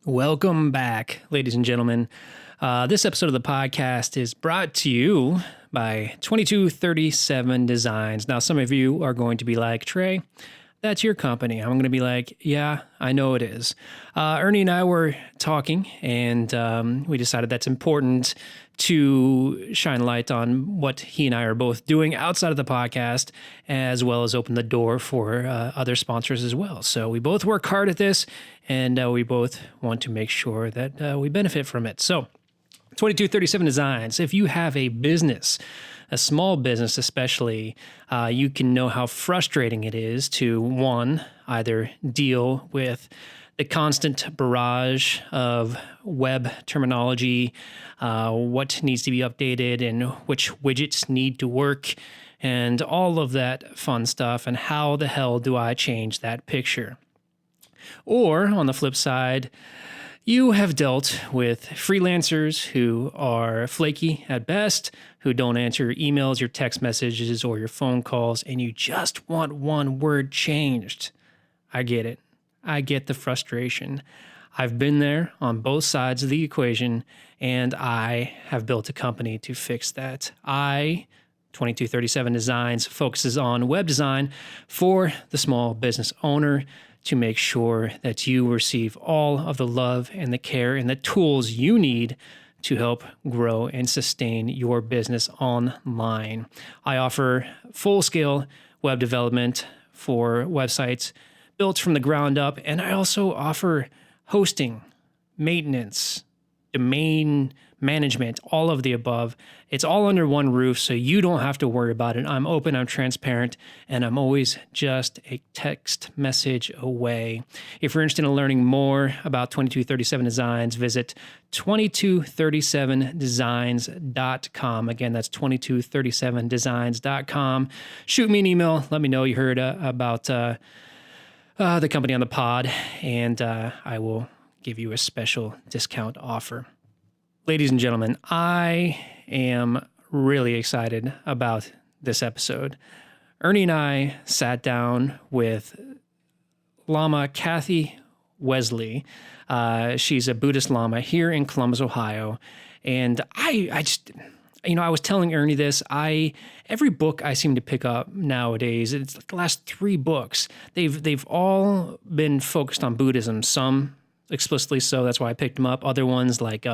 Welcome back, ladies and gentlemen. This episode of the podcast is brought to you by 2237 Designs. Now, some of you are going to be like, Trey, that's your company. I'm going to be like, yeah, I know it is. Ernie and I were talking, and we decided that's important to shine light on what he and I are both doing outside of the podcast, as well as open the door for other sponsors as well. So we both work hard at this, and we both want to make sure that we benefit from it. So 2237 Designs, if you have a business, a small business especially, you can know how frustrating it is to, one, either deal with the constant barrage of web terminology, what needs to be updated and which widgets need to work, and all of that fun stuff, and how the hell do I change that picture? Or, on the flip side, you have dealt with freelancers who are flaky at best, who don't answer your emails, your text messages, or your phone calls, and you just want one word changed. I get it. I get the frustration. I've been there on both sides of the equation, and I have built a company to fix that. 2237 Designs, focuses on web design for the small business owner to make sure that you receive all of the love and the care and the tools you need to help grow and sustain your business online. I offer full-scale web development for websites built from the ground up, and I also offer hosting, maintenance, domain management, all of the above. It's all under one roof, so you don't have to worry about it. I'm open, I'm transparent, and I'm always just a text message away. If you're interested in learning more about 2237 Designs, visit 2237designs.com. Again, that's 2237designs.com. Shoot me an email. Let me know you heard about the company on the pod, and I will give you a special discount offer. Ladies and gentlemen, I am really excited about this episode. Ernie and I sat down with Lama Kathy Wesley. She's a Buddhist Lama here in Columbus, Ohio. And I just, I was telling Ernie this. Every book I seem to pick up nowadays, it's like the last 3 books, they've all been focused on Buddhism. Some explicitly so, that's why I picked them up. Other ones like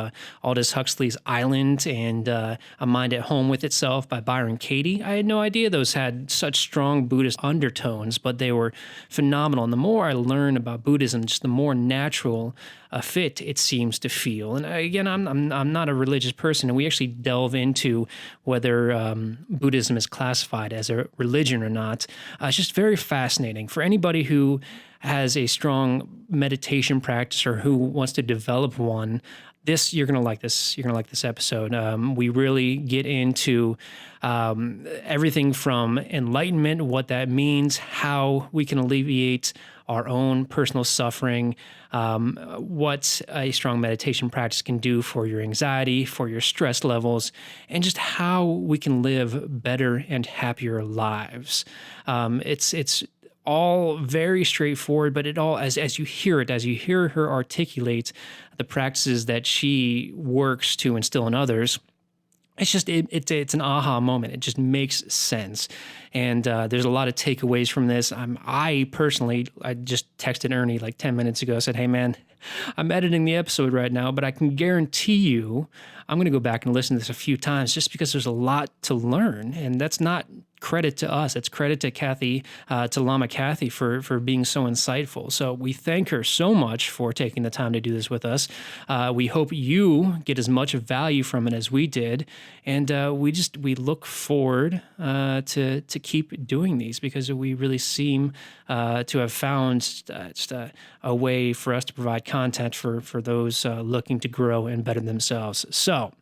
Aldous Huxley's Island and A Mind at Home with Itself by Byron Katie. I had no idea those had such strong Buddhist undertones, but they were phenomenal. And the more I learn about Buddhism, just the more natural a fit it seems to feel. And again, I'm not a religious person, and we actually delve into whether Buddhism is classified as a religion or not. It's just very fascinating for anybody who has a strong meditation practice or who wants to develop one. You're gonna like this. You're gonna like this episode. We really get into everything from enlightenment, what that means, how we can alleviate our own personal suffering, what a strong meditation practice can do for your anxiety, for your stress levels, and just how we can live better and happier lives. It's all very straightforward, but it all, as you hear her articulate the practices that she works to instill in others, it's just it's an aha moment. It just makes sense, and there's a lot of takeaways from this. I personally just texted Ernie like 10 minutes ago. I said, "Hey man, I'm editing the episode right now, but I can guarantee you I'm going to go back and listen to this a few times just because there's a lot to learn." And that's not credit to us. It's credit to Kathy, to Lama Kathy for being so insightful. So we thank her so much for taking the time to do this with us. We hope you get as much value from it as we did. And we look forward to keep doing these because we really seem to have found just a way for us to provide content for those looking to grow and better themselves. So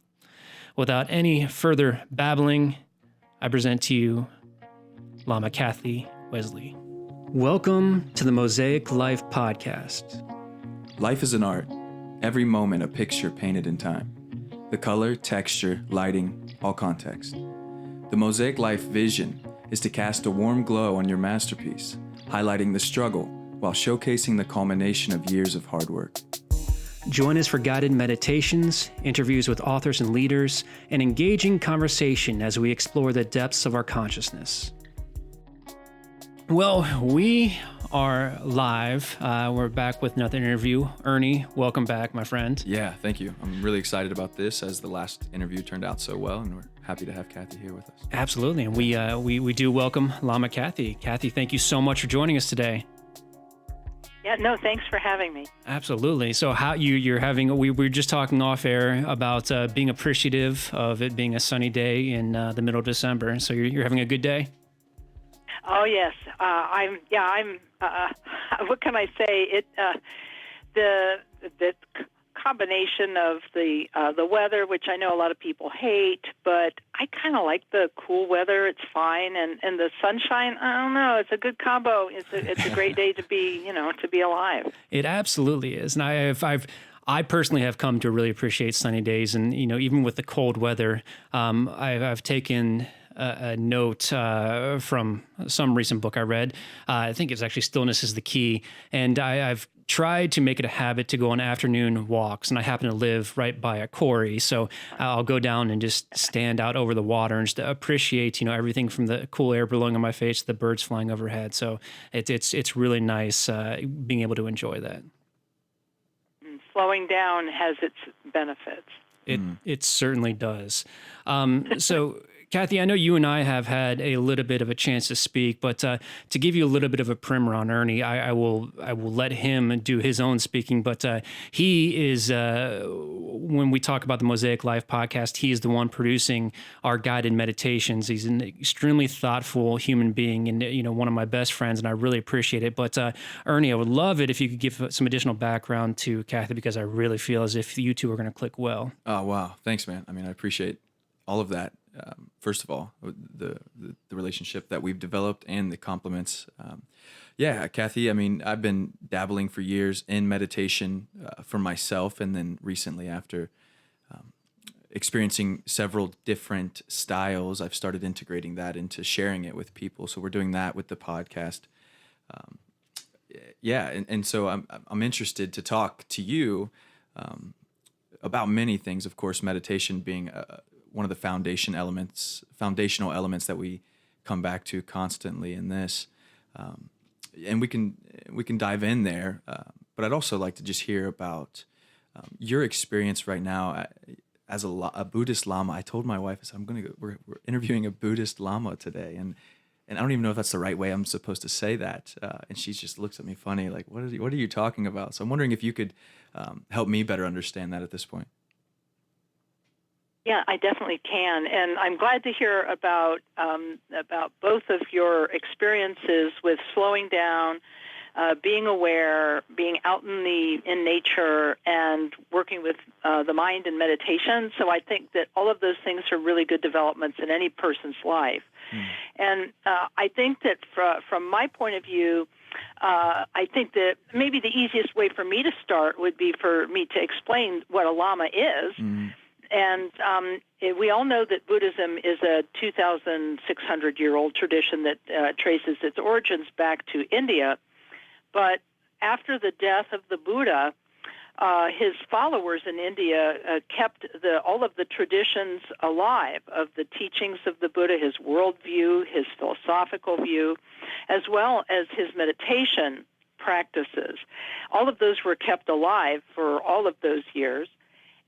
without any further babbling, I present to you Lama Kathy Wesley. Welcome to the Mosaic Life Podcast. Life is an art, every moment a picture painted in time. The color, texture, lighting, all context. The Mosaic Life vision is to cast a warm glow on your masterpiece, highlighting the struggle while showcasing the culmination of years of hard work. Join us for guided meditations, interviews with authors and leaders, and engaging conversation as we explore the depths of our consciousness. Well, we are live. We're back with another interview. Ernie, welcome back, my friend. Yeah, thank you. I'm really excited about this as the last interview turned out so well, and we're happy to have Kathy here with us. Absolutely, and we do welcome Lama Kathy. Kathy, thank you so much for joining us today. Yeah, no, thanks for having me. Absolutely. So how you're having, we were just talking off air about being appreciative of it being a sunny day in the middle of December. So you're having a good day? Oh, yes. I'm what can I say? The combination of the weather, which I know a lot of people hate, but I kind of like the cool weather. It's fine, and the sunshine. I don't know. It's a good combo. It's a great day to be alive. It absolutely is, and I personally have come to really appreciate sunny days, and even with the cold weather, I've taken a note from some recent book I read. I think it's actually Stillness is the Key, and I've tried to make it a habit to go on afternoon walks, and I happen to live right by a quarry, so I'll go down and just stand out over the water and just appreciate everything from the cool air blowing on my face to the birds flying overhead. So it's really nice being able to enjoy that. Slowing down has its benefits. It certainly does. So Kathy, I know you and I have had a little bit of a chance to speak, but to give you a little bit of a primer on Ernie, I will let him do his own speaking. But he is, when we talk about the Mosaic Life podcast, he is the one producing our guided meditations. He's an extremely thoughtful human being, and one of my best friends, and I really appreciate it. But Ernie, I would love it if you could give some additional background to Kathy, because I really feel as if you two are going to click well. Oh, wow. Thanks, man. I mean, I appreciate all of that. First of all, the relationship that we've developed and the compliments. Yeah, Kathy, I mean, I've been dabbling for years in meditation for myself, and then recently, after experiencing several different styles, I've started integrating that into sharing it with people. So we're doing that with the podcast. And so I'm interested to talk to you about many things. Of course, meditation being one of the foundational elements that we come back to constantly in this, and we can dive in there. But I'd also like to just hear about your experience right now as a Buddhist Lama. I told my wife, I said, we're interviewing a Buddhist Lama today, and I don't even know if that's the right way I'm supposed to say that. And she just looks at me funny, like, what are you talking about? So I'm wondering if you could help me better understand that at this point. Yeah, I definitely can, and I'm glad to hear about both of your experiences with slowing down, being aware, being out in nature, and working with the mind and meditation. So I think that all of those things are really good developments in any person's life. And I think that from my point of view, I think that maybe the easiest way for me to start would be for me to explain what a Lama is. And we all know that Buddhism is a 2,600-year-old tradition that traces its origins back to India. But after the death of the Buddha, his followers in India kept all of the traditions alive of the teachings of the Buddha, his worldview, his philosophical view, as well as his meditation practices. All of those were kept alive for all of those years.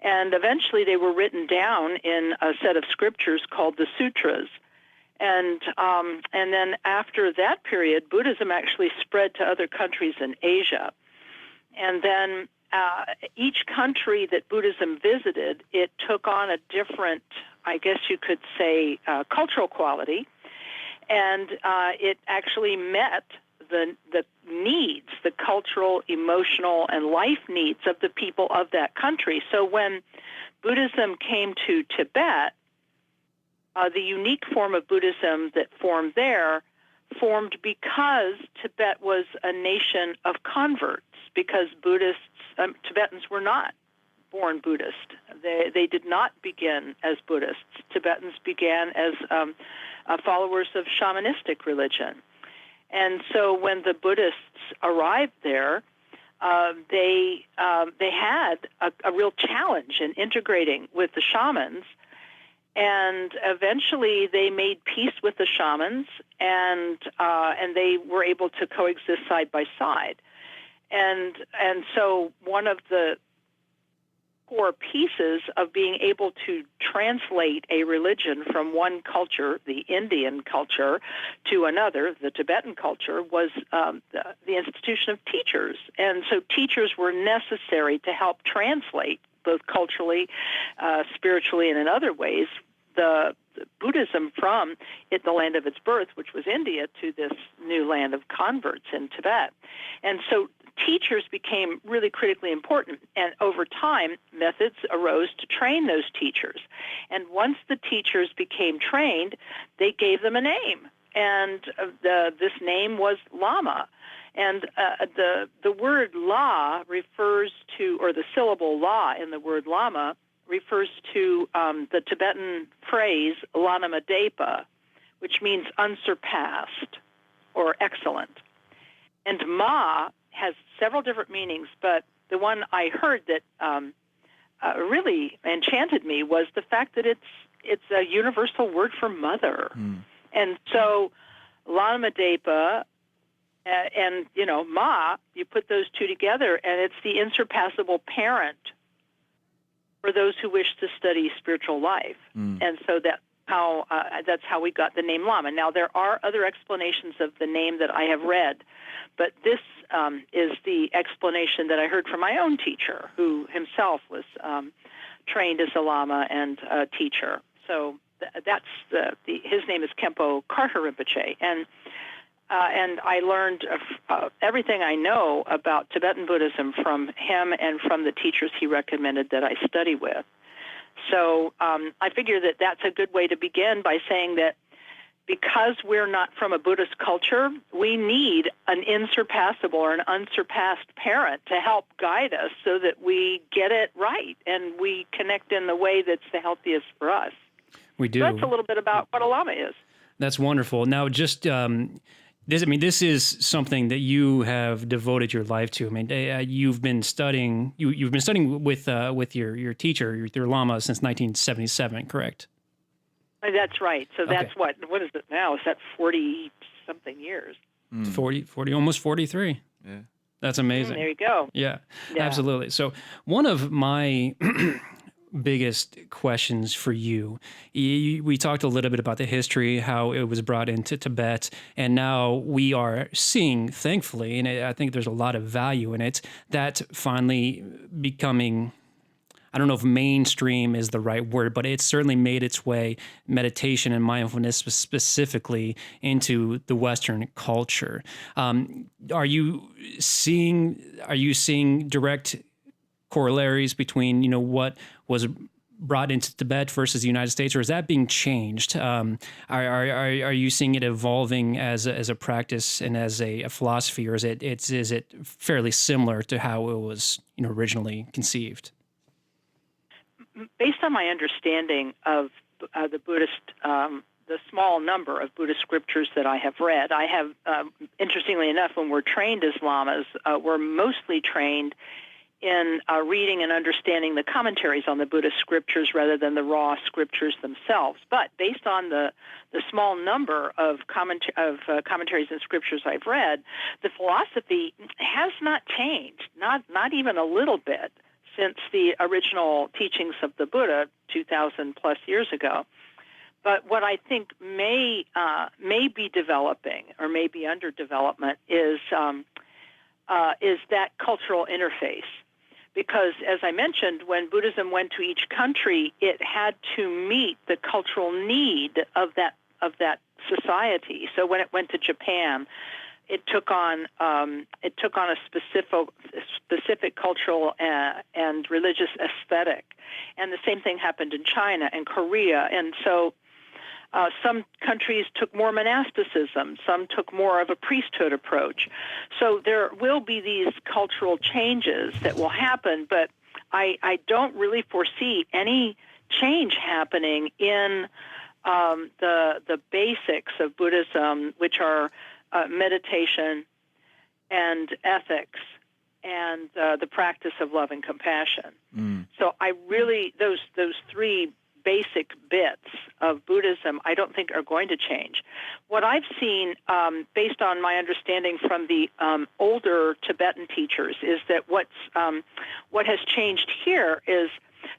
And eventually they were written down in a set of scriptures called the Sutras. And then after that period, Buddhism actually spread to other countries in Asia. And then each country that Buddhism visited, it took on a different, I guess you could say, cultural quality. And it actually met the needs, the cultural, emotional, and life needs of the people of that country. So when Buddhism came to Tibet, the unique form of Buddhism that formed there formed because Tibet was a nation of converts, because Tibetans were not born Buddhist. They did not begin as Buddhists. Tibetans began as followers of shamanistic religion. And so when the Buddhists arrived there, they had a real challenge in integrating with the shamans, and eventually they made peace with the shamans, and they were able to coexist side by side. And so one of the core pieces of being able to translate a religion from one culture, the Indian culture, to another, the Tibetan culture, was the institution of teachers. And so teachers were necessary to help translate, both culturally, spiritually, and in other ways, the Buddhism from the land of its birth, which was India, to this new land of converts in Tibet. And so teachers became really critically important, and over time, methods arose to train those teachers. And once the teachers became trained, they gave them a name, and this name was Lama. And the word La refers to, or the syllable La in the word Lama refers to the Tibetan phrase Lanamadapa, which means unsurpassed or excellent. And Ma has several different meanings, but the one I heard that really enchanted me was the fact that it's a universal word for mother. And so Lanamadapa and Ma, you put those two together, and it's the insurpassable parent for those who wish to study spiritual life. And so that's how we got the name Lama. Now, there are other explanations of the name that I have read, but this is the explanation that I heard from my own teacher, who himself was trained as a Lama and a teacher. So that's his name is Khenpo Karthar Rinpoche, and I learned everything I know about Tibetan Buddhism from him and from the teachers he recommended that I study with. So I figure that that's a good way to begin by saying that because we're not from a Buddhist culture, we need an insurpassable or an unsurpassed parent to help guide us so that we get it right and we connect in the way that's the healthiest for us. We do. So that's a little bit about what a Lama is. That's wonderful. Now, just this is something that you have devoted your life to. I mean, you've been studying. You've been studying with your teacher, your Lama, since 1977, correct? That's right. So that's what is it now? Is that 40-something years? 40, almost 43. Yeah. That's amazing. There you go. Yeah, absolutely. So one of my biggest questions for you, we talked a little bit about the history, how it was brought into Tibet, and now we are seeing, thankfully, and I think there's a lot of value in it, that finally becoming, I don't know if mainstream is the right word, but it's certainly made its way, meditation and mindfulness specifically, into the Western culture. Are you seeing direct corollaries between what was brought into Tibet versus the United States, or is that being changed? Are you seeing it evolving as a practice and as a philosophy, or is it fairly similar to how it was originally conceived? Based on my understanding of the Buddhist, the small number of Buddhist scriptures that I have read, I have, interestingly enough, when we're trained as lamas, we're mostly trained in reading and understanding the commentaries on the Buddhist scriptures rather than the raw scriptures themselves. But based on the small number of commentaries and scriptures I've read, the philosophy has not changed, not even a little bit, since the original teachings of the Buddha 2,000 plus years ago. But what I think may be developing or may be under development is that cultural interface. Because, as I mentioned, when Buddhism went to each country, it had to meet the cultural need of that society. So when it went to Japan, it took on a specific cultural and religious aesthetic, and the same thing happened in China and Korea. And so some countries took more monasticism, some took more of a priesthood approach. So there will be these cultural changes that will happen, but I don't really foresee any change happening in the basics of Buddhism, which are meditation and ethics and the practice of love and compassion. So I really, those three basic bits of Buddhism, I don't think are going to change. What I've seen, based on my understanding from the older Tibetan teachers, is that what has changed here is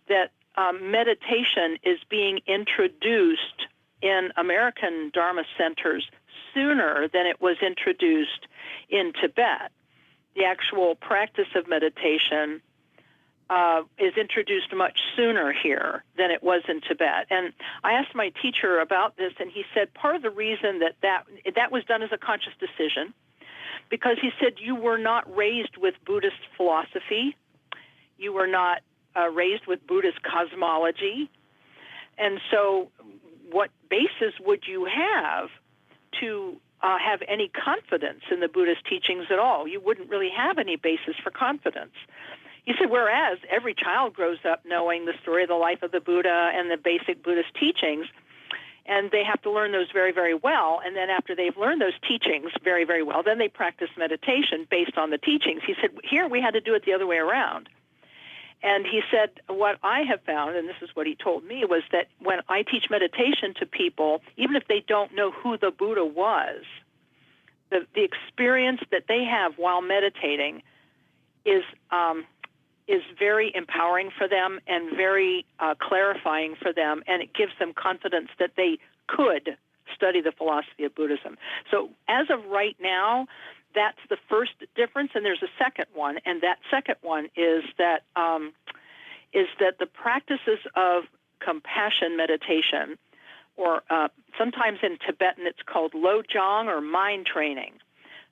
that meditation is being introduced in American Dharma centers sooner than it was introduced in Tibet. The actual practice of meditation is introduced much sooner here than it was in Tibet. And I asked my teacher about this, and he said part of the reason that was done as a conscious decision, because he said you were not raised with Buddhist philosophy, you were not raised with Buddhist cosmology, and so what basis would you have to have any confidence in the Buddhist teachings at all? You wouldn't really have any basis for confidence. He said, whereas every child grows up knowing the story of the life of the Buddha and the basic Buddhist teachings, and they have to learn those very, very well, and then after they've learned those teachings very, very well, then they practice meditation based on the teachings. He said, here we had to do it the other way around. And he said, what I have found, and this is what he told me, was that when I teach meditation to people, even if they don't know who the Buddha was, the experience that they have while meditating is very empowering for them and very clarifying for them, and it gives them confidence that they could study the philosophy of Buddhism. So as of right now, that's the first difference, and there's a second one, and that second one is that the practices of compassion meditation, or sometimes in Tibetan it's called lojong, or mind training,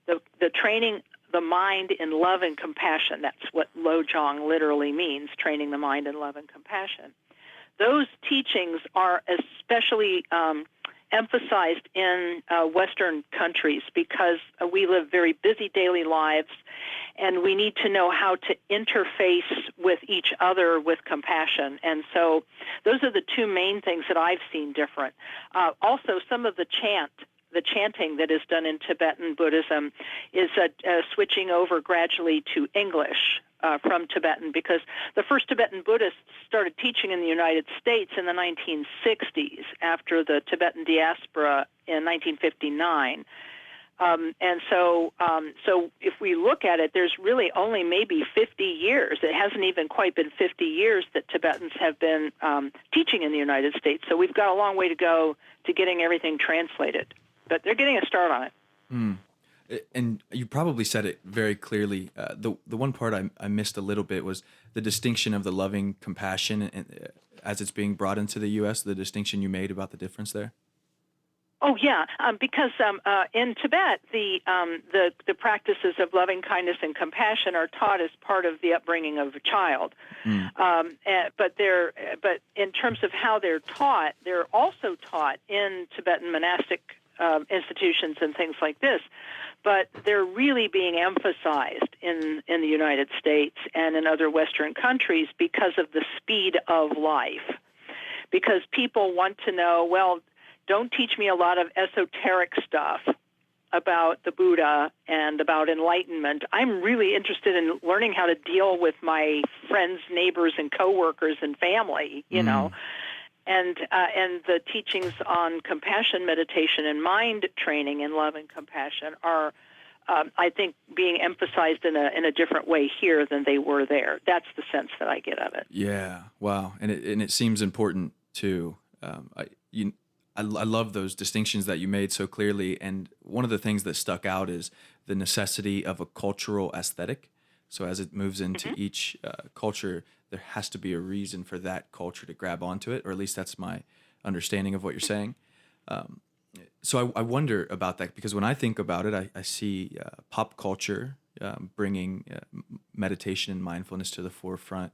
the training the mind in love and compassion. That's what lojong literally means, training the mind in love and compassion. Those teachings are especially emphasized in Western countries because we live very busy daily lives, and we need to know how to interface with each other with compassion. And so those are the two main things that I've seen different. Also, some of the chanting that is done in Tibetan Buddhism is switching over gradually to English from Tibetan, because the first Tibetan Buddhists started teaching in the United States in the 1960s after the Tibetan diaspora in 1959. And so if we look at it, there's really only maybe 50 years. It hasn't even quite been 50 years that Tibetans have been teaching in the United States. So we've got a long way to go to getting everything translated. But they're getting a start on it. And you probably said it very clearly. The one part I missed a little bit was the distinction of the loving compassion as it's being brought into the U.S., the distinction you made about the difference there. Oh, yeah, because in Tibet, the practices of loving kindness and compassion are taught as part of the upbringing of a child. But in terms of how they're taught, they're also taught in Tibetan monastic institutions and things like this, but they're really being emphasized in the United States and in other Western countries because of the speed of life. Because people want to know, well, don't teach me a lot of esoteric stuff about the Buddha and about enlightenment. I'm really interested in learning how to deal with my friends, neighbors, and coworkers and family, you know. And the teachings on compassion meditation and mind training in love and compassion are, I think, being emphasized in a different way here than they were there. That's the sense that I get of it. Yeah, wow, and it seems important too. I love those distinctions that you made so clearly. And one of the things that stuck out is the necessity of a cultural aesthetic. So as it moves into each culture, there has to be a reason for that culture to grab onto it, or at least that's my understanding of what you're saying. So I wonder about that, because when I think about it, I see pop culture bringing meditation and mindfulness to the forefront.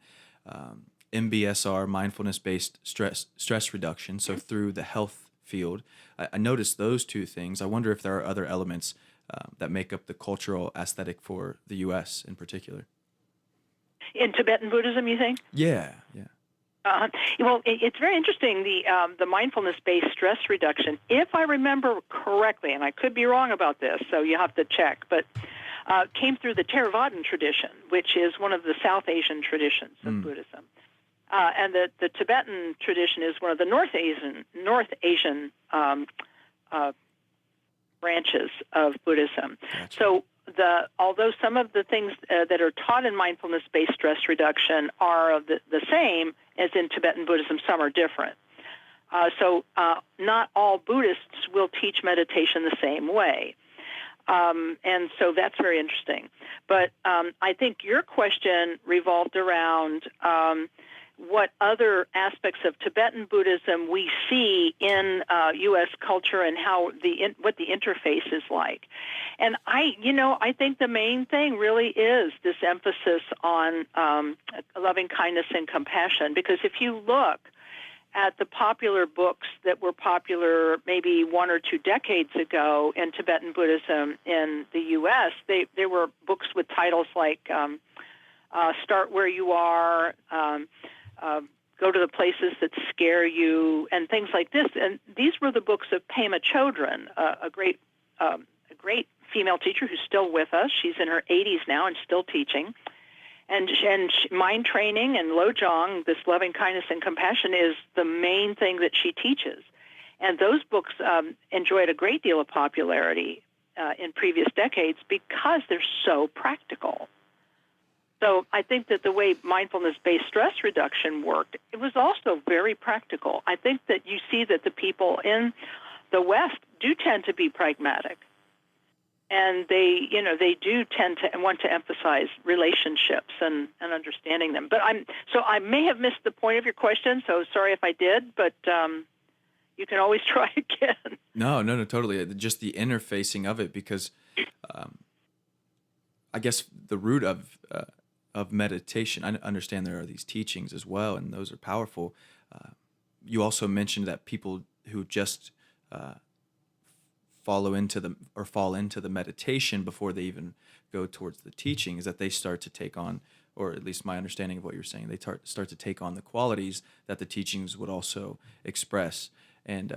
MBSR, mindfulness-based stress reduction, so through the health field. I noticed those two things. I wonder if there are other elements that make up the cultural aesthetic for the U.S. in particular. In Tibetan Buddhism, you think? Yeah. Well, it's very interesting, the mindfulness-based stress reduction. If I remember correctly, and I could be wrong about this, so you have to check, but came through the Theravadan tradition, which is one of the South Asian traditions of Buddhism. And the Tibetan tradition is one of the North Asian branches of Buddhism. Gotcha. So although some of the things that are taught in mindfulness-based stress reduction are the same as in Tibetan Buddhism, some are different. So not all Buddhists will teach meditation the same way. And so that's very interesting. But I think your question revolved around what other aspects of Tibetan Buddhism we see in U.S. culture and how what the interface is like. And I think the main thing really is this emphasis on loving kindness and compassion, because if you look at the popular books that were popular maybe 1 or 2 decades ago in Tibetan Buddhism in the U.S., there were books with titles like Start Where You Are, Go to the Places That Scare You, and things like this. And these were the books of Pema Chodron, a great female teacher who's still with us. She's in her 80s now and still teaching. And mind training and Lojong, this loving kindness and compassion, is the main thing that she teaches. And those books enjoyed a great deal of popularity in previous decades because they're so practical. So I think that the way mindfulness-based stress reduction worked, it was also very practical. I think that you see that the people in the West do tend to be pragmatic. And they do tend to want to emphasize relationships and understanding them. But I may have missed the point of your question, so sorry if I did, but you can always try again. No, totally. Just the interfacing of it, because I guess the root of meditation, I understand there are these teachings as well, and those are powerful. You also mentioned that people who just fall into the meditation before they even go towards the teachings, that they start to take on, or at least my understanding of what you're saying, they start to take on the qualities that the teachings would also express. And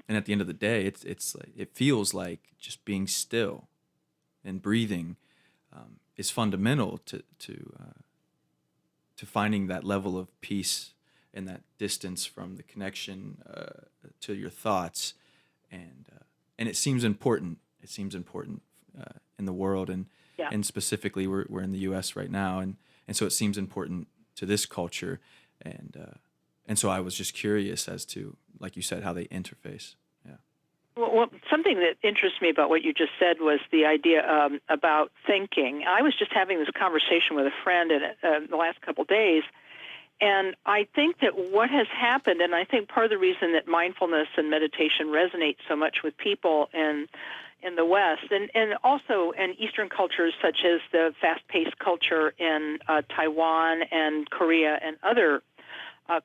at the end of the day, it feels like just being still and breathing is fundamental to finding that level of peace and that distance from the connection to your thoughts, and it seems important. It seems important in the world, and specifically we're in the U.S. right now, and so it seems important to this culture, and so I was just curious as to, like you said, how they interface. Yeah. Well, something that interests me about what you just said was the idea about thinking. I was just having this conversation with a friend in the last couple of days, and I think that what has happened, and I think part of the reason that mindfulness and meditation resonate so much with people in the West, and also in Eastern cultures such as the fast-paced culture in Taiwan and Korea and other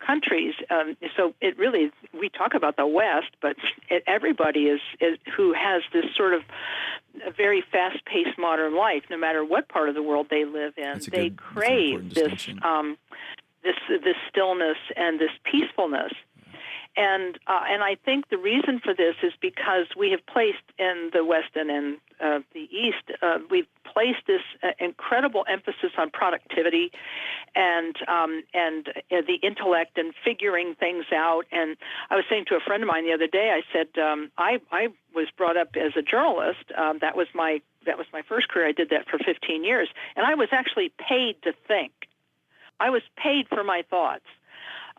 countries. So it really, we talk about the West, but everybody is who has this sort of a very fast-paced modern life, no matter what part of the world they live in. They crave this stillness and this peacefulness. And I think the reason for this is because we have placed in the West and in the East, we've placed this incredible emphasis on productivity and the intellect and figuring things out. And I was saying to a friend of mine the other day, I said, I was brought up as a journalist. That was my first career. I did that for 15 years, and I was actually paid to think. I was paid for my thoughts.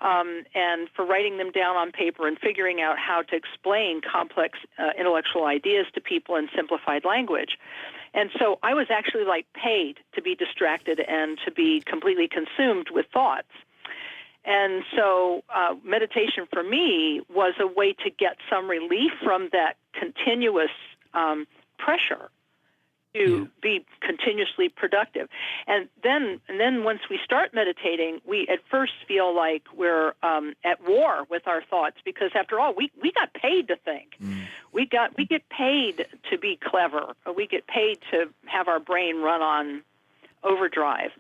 And for writing them down on paper and figuring out how to explain complex intellectual ideas to people in simplified language. And so I was actually like paid to be distracted and to be completely consumed with thoughts. And so meditation for me was a way to get some relief from that continuous pressure to be continuously productive. And then once we start meditating, we at first feel like we're at war with our thoughts, because after all, we got paid to think. We get paid to be clever. We get paid to have our brain run on overdrive.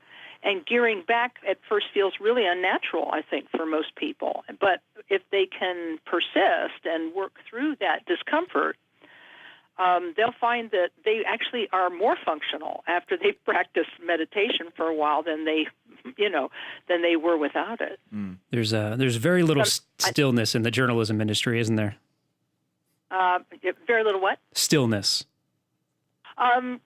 And gearing back at first feels really unnatural, I think, for most people. But if they can persist and work through that discomfort, they'll find that they actually are more functional after they've practiced meditation for a while than they were without it. There's very little stillness in the journalism industry, isn't there? Very little what? Stillness.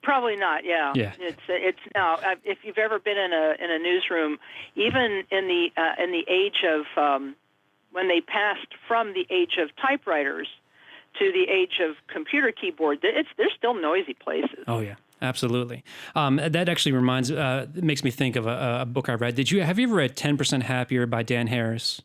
Probably not. Yeah. It's now. If you've ever been in a newsroom, even in the age of when they passed from the age of typewriters to the age of computer keyboard, they're still noisy places. Oh yeah, absolutely. That actually makes me think of a book I read. Have you ever read 10% Happier by Dan Harris?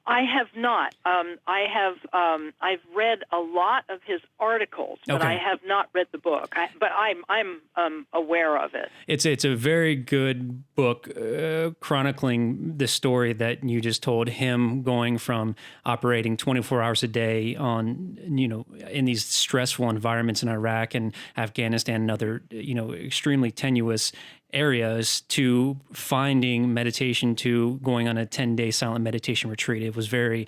I have not. I've read a lot of his articles, but I have not read the book. But I'm aware of it. It's a very good book chronicling the story that you just told. Him going from operating 24 hours a day on in these stressful environments in Iraq and Afghanistan and other extremely tenuous areas to finding meditation, to going on a 10-day silent meditation retreat. It was very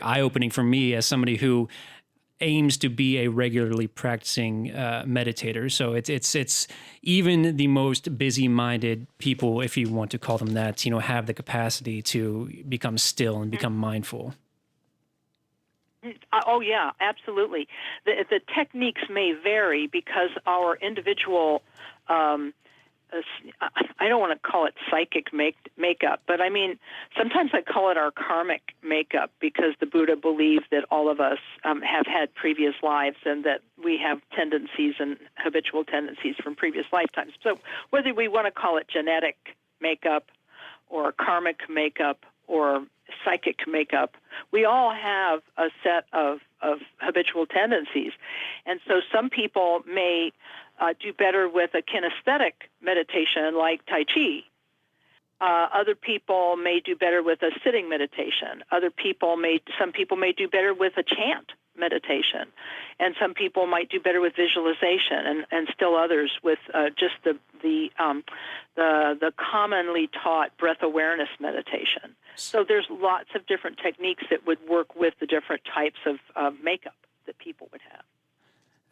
eye-opening for me as somebody who aims to be a regularly practicing meditator. So it's even the most busy-minded people, if you want to call them that, have the capacity to become still and become mindful. Oh yeah, absolutely. The techniques may vary because our individual I don't want to call it psychic makeup, but I mean, sometimes I call it our karmic makeup because the Buddha believed that all of us have had previous lives and that we have tendencies and habitual tendencies from previous lifetimes. So whether we want to call it genetic makeup or karmic makeup or psychic makeup, we all have a set of habitual tendencies. And so some people may do better with a kinesthetic meditation like Tai Chi. Other people may do better with a sitting meditation. Some people may do better with a chant meditation, and some people might do better with visualization, and still others with just the commonly taught breath awareness meditation. So there's lots of different techniques that would work with the different types of makeup that people would have.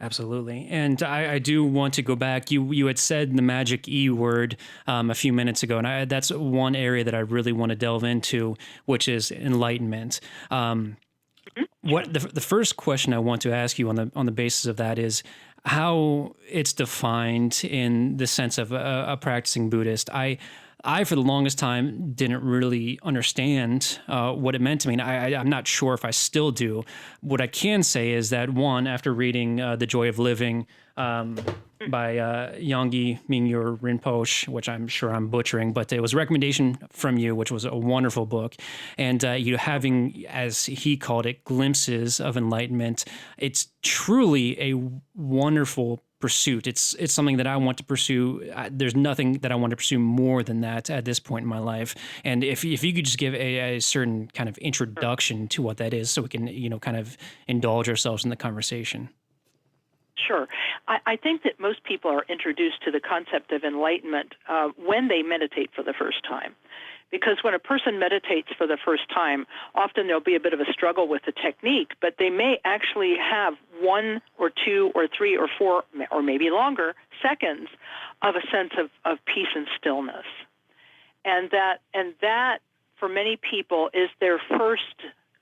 Absolutely. And I do want to go back. You had said the magic E word a few minutes ago, and that's one area that I really want to delve into, which is enlightenment. What the first question I want to ask you on the basis of that is how it's defined in the sense of a practicing Buddhist. I, for the longest time, didn't really understand what it meant to me. And I'm not sure if I still do. What I can say is that, one, after reading The Joy of Living by Yonggi Mingyur Rinpoche, which I'm sure I'm butchering, but it was a recommendation from you, which was a wonderful book. And you having, as he called it, glimpses of enlightenment, it's truly a wonderful pursuit. It's something that I want to pursue. There's nothing that I want to pursue more than that at this point in my life. And if you could just give a certain kind of introduction to what that is, so we can kind of indulge ourselves in the conversation. Sure. I think that most people are introduced to the concept of enlightenment when they meditate for the first time. Because when a person meditates for the first time, often there'll be a bit of a struggle with the technique, but they may actually have 1 or 2 or 3 or 4 or maybe longer seconds of a sense of peace and stillness. And that for many people is their first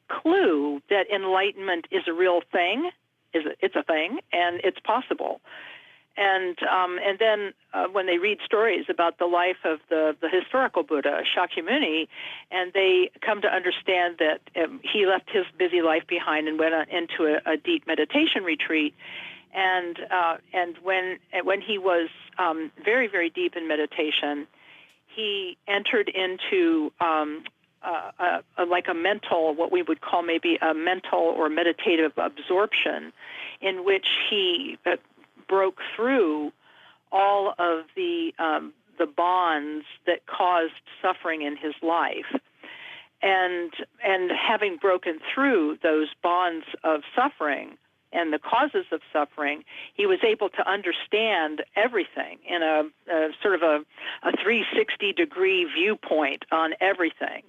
clue that enlightenment is a real thing. It's a thing, and it's possible. And then when they read stories about the life of the historical Buddha, Shakyamuni, and they come to understand that he left his busy life behind and went into a deep meditation retreat, and when he was very, very deep in meditation, he entered into like a mental, what we would call maybe a mental or meditative absorption, in which he broke through all of the bonds that caused suffering in his life, and having broken through those bonds of suffering and the causes of suffering, he was able to understand everything in a sort of a 360-degree viewpoint on everything.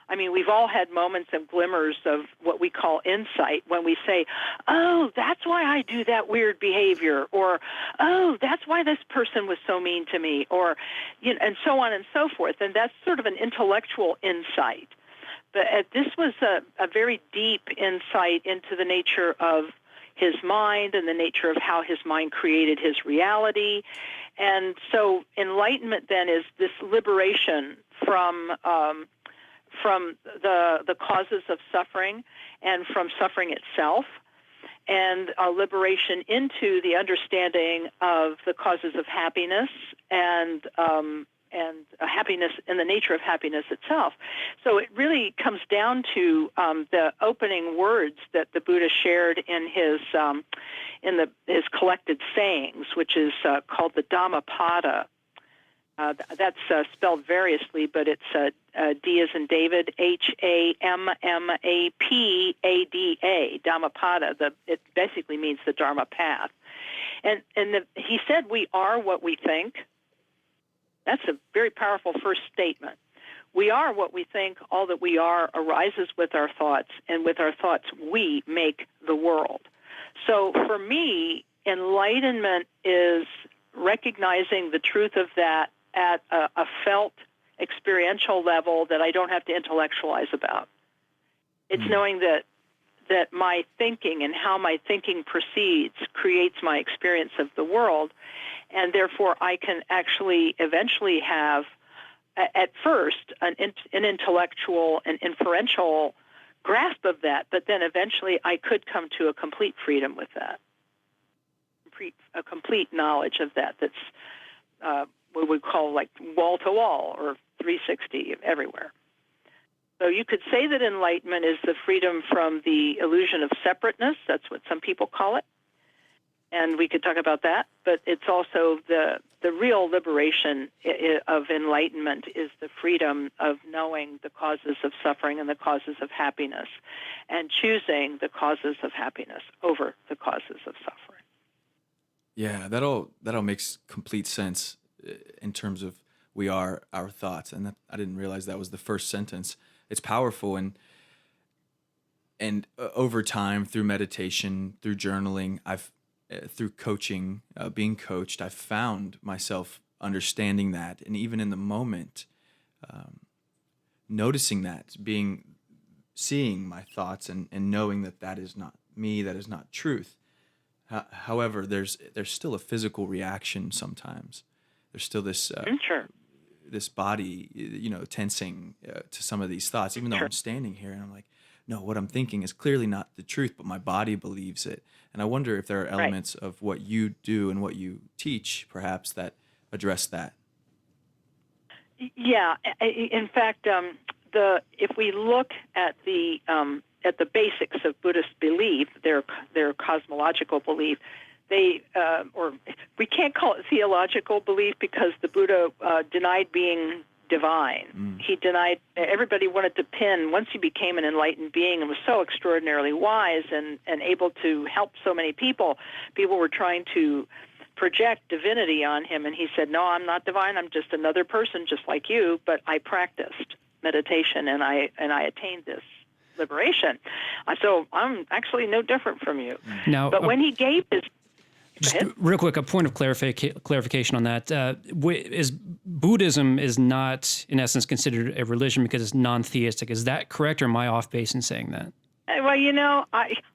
I mean, we've all had moments of glimmers of what we call insight when we say, oh, that's why I do that weird behavior, or, oh, that's why this person was so mean to me, or, and so on and so forth. And that's sort of an intellectual insight. But this was a very deep insight into the nature of his mind and the nature of how his mind created his reality. And so enlightenment then is this liberation from the causes of suffering and from suffering itself, and a liberation into the understanding of the causes of happiness and happiness and the nature of happiness itself. So it really comes down to the opening words that the Buddha shared in his collected sayings, which is called the Dhammapada. That's spelled variously, but it's D as in David, H-A-M-M-A-P-A-D-A, Dhammapada. It basically means the Dharma path. And he said, we are what we think. That's a very powerful first statement. We are what we think. All that we are arises with our thoughts, and with our thoughts we make the world. So for me, enlightenment is recognizing the truth of that at a felt experiential level that I don't have to intellectualize about. It's knowing that my thinking and how my thinking proceeds creates my experience of the world, and therefore I can actually eventually have, at first, an intellectual and inferential grasp of that, but then eventually I could come to a complete freedom with that, a complete knowledge of that that's what we call like wall-to-wall or 360 everywhere. So you could say that enlightenment is the freedom from the illusion of separateness. That's what some people call it. And we could talk about that. But it's also the real liberation of enlightenment is the freedom of knowing the causes of suffering and the causes of happiness, and choosing the causes of happiness over the causes of suffering. Yeah, that all makes complete sense in terms of we are our thoughts, and I didn't realize that was the first sentence. It's powerful, and over time, through meditation, through journaling, through coaching, being coached, I've found myself understanding that, and even in the moment, noticing that, seeing my thoughts, and knowing that is not me, that is not truth. However, there's still a physical reaction sometimes. There's still this this body, tensing to some of these thoughts, even though I'm standing here and I'm like, no, what I'm thinking is clearly not the truth, but my body believes it. And I wonder if there are elements of what you do and what you teach, perhaps, that address that. Yeah. In fact, if we look at the basics of Buddhist belief, their cosmological belief, or we can't call it theological belief because the Buddha denied being divine. He denied, everybody wanted to pin, once he became an enlightened being and was so extraordinarily wise and able to help so many people were trying to project divinity on him, and he said, no, I'm not divine, I'm just another person just like you, but I practiced meditation and I attained this liberation. So I'm actually no different from you. Now, but when he gave his... Just real quick, a point of clarification on that. Buddhism is not, in essence, considered a religion because it's non-theistic. Is that correct, or am I off base in saying that? Well,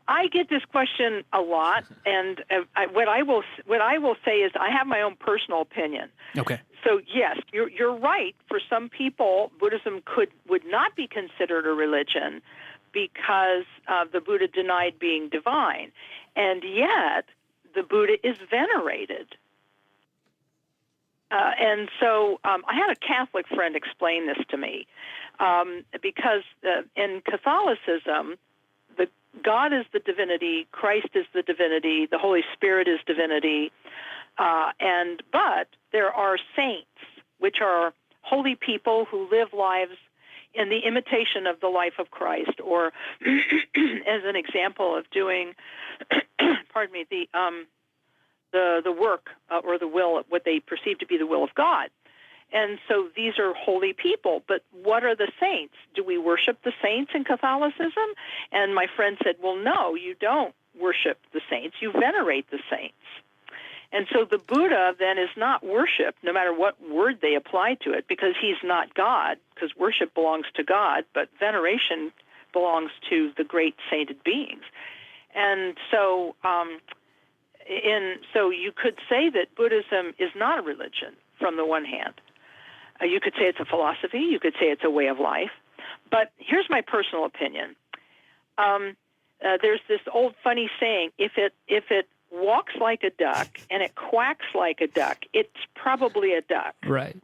I get this question a lot, and what I will say is I have my own personal opinion. Okay. So yes, you're right. For some people, Buddhism would not be considered a religion because the Buddha denied being divine, and yet the Buddha is venerated. And so I had a Catholic friend explain this to me, because in Catholicism, God is the divinity, Christ is the divinity, the Holy Spirit is divinity, but there are saints, which are holy people who live lives in the imitation of the life of Christ, or as an example of doing, pardon me, the work or the will, what they perceive to be the will of God. And so these are holy people. But what are the saints? Do we worship the saints in Catholicism? And my friend said, well, no, you don't worship the saints. You venerate the saints. And so the Buddha then is not worshipped, no matter what word they apply to it, because he's not God, because worship belongs to God, but veneration belongs to the great sainted beings. And so so you could say that Buddhism is not a religion from the one hand. You could say it's a philosophy. You could say it's a way of life. But here's my personal opinion. There's this old funny saying, if it walks like a duck and it quacks like a duck, it's probably a duck. Right.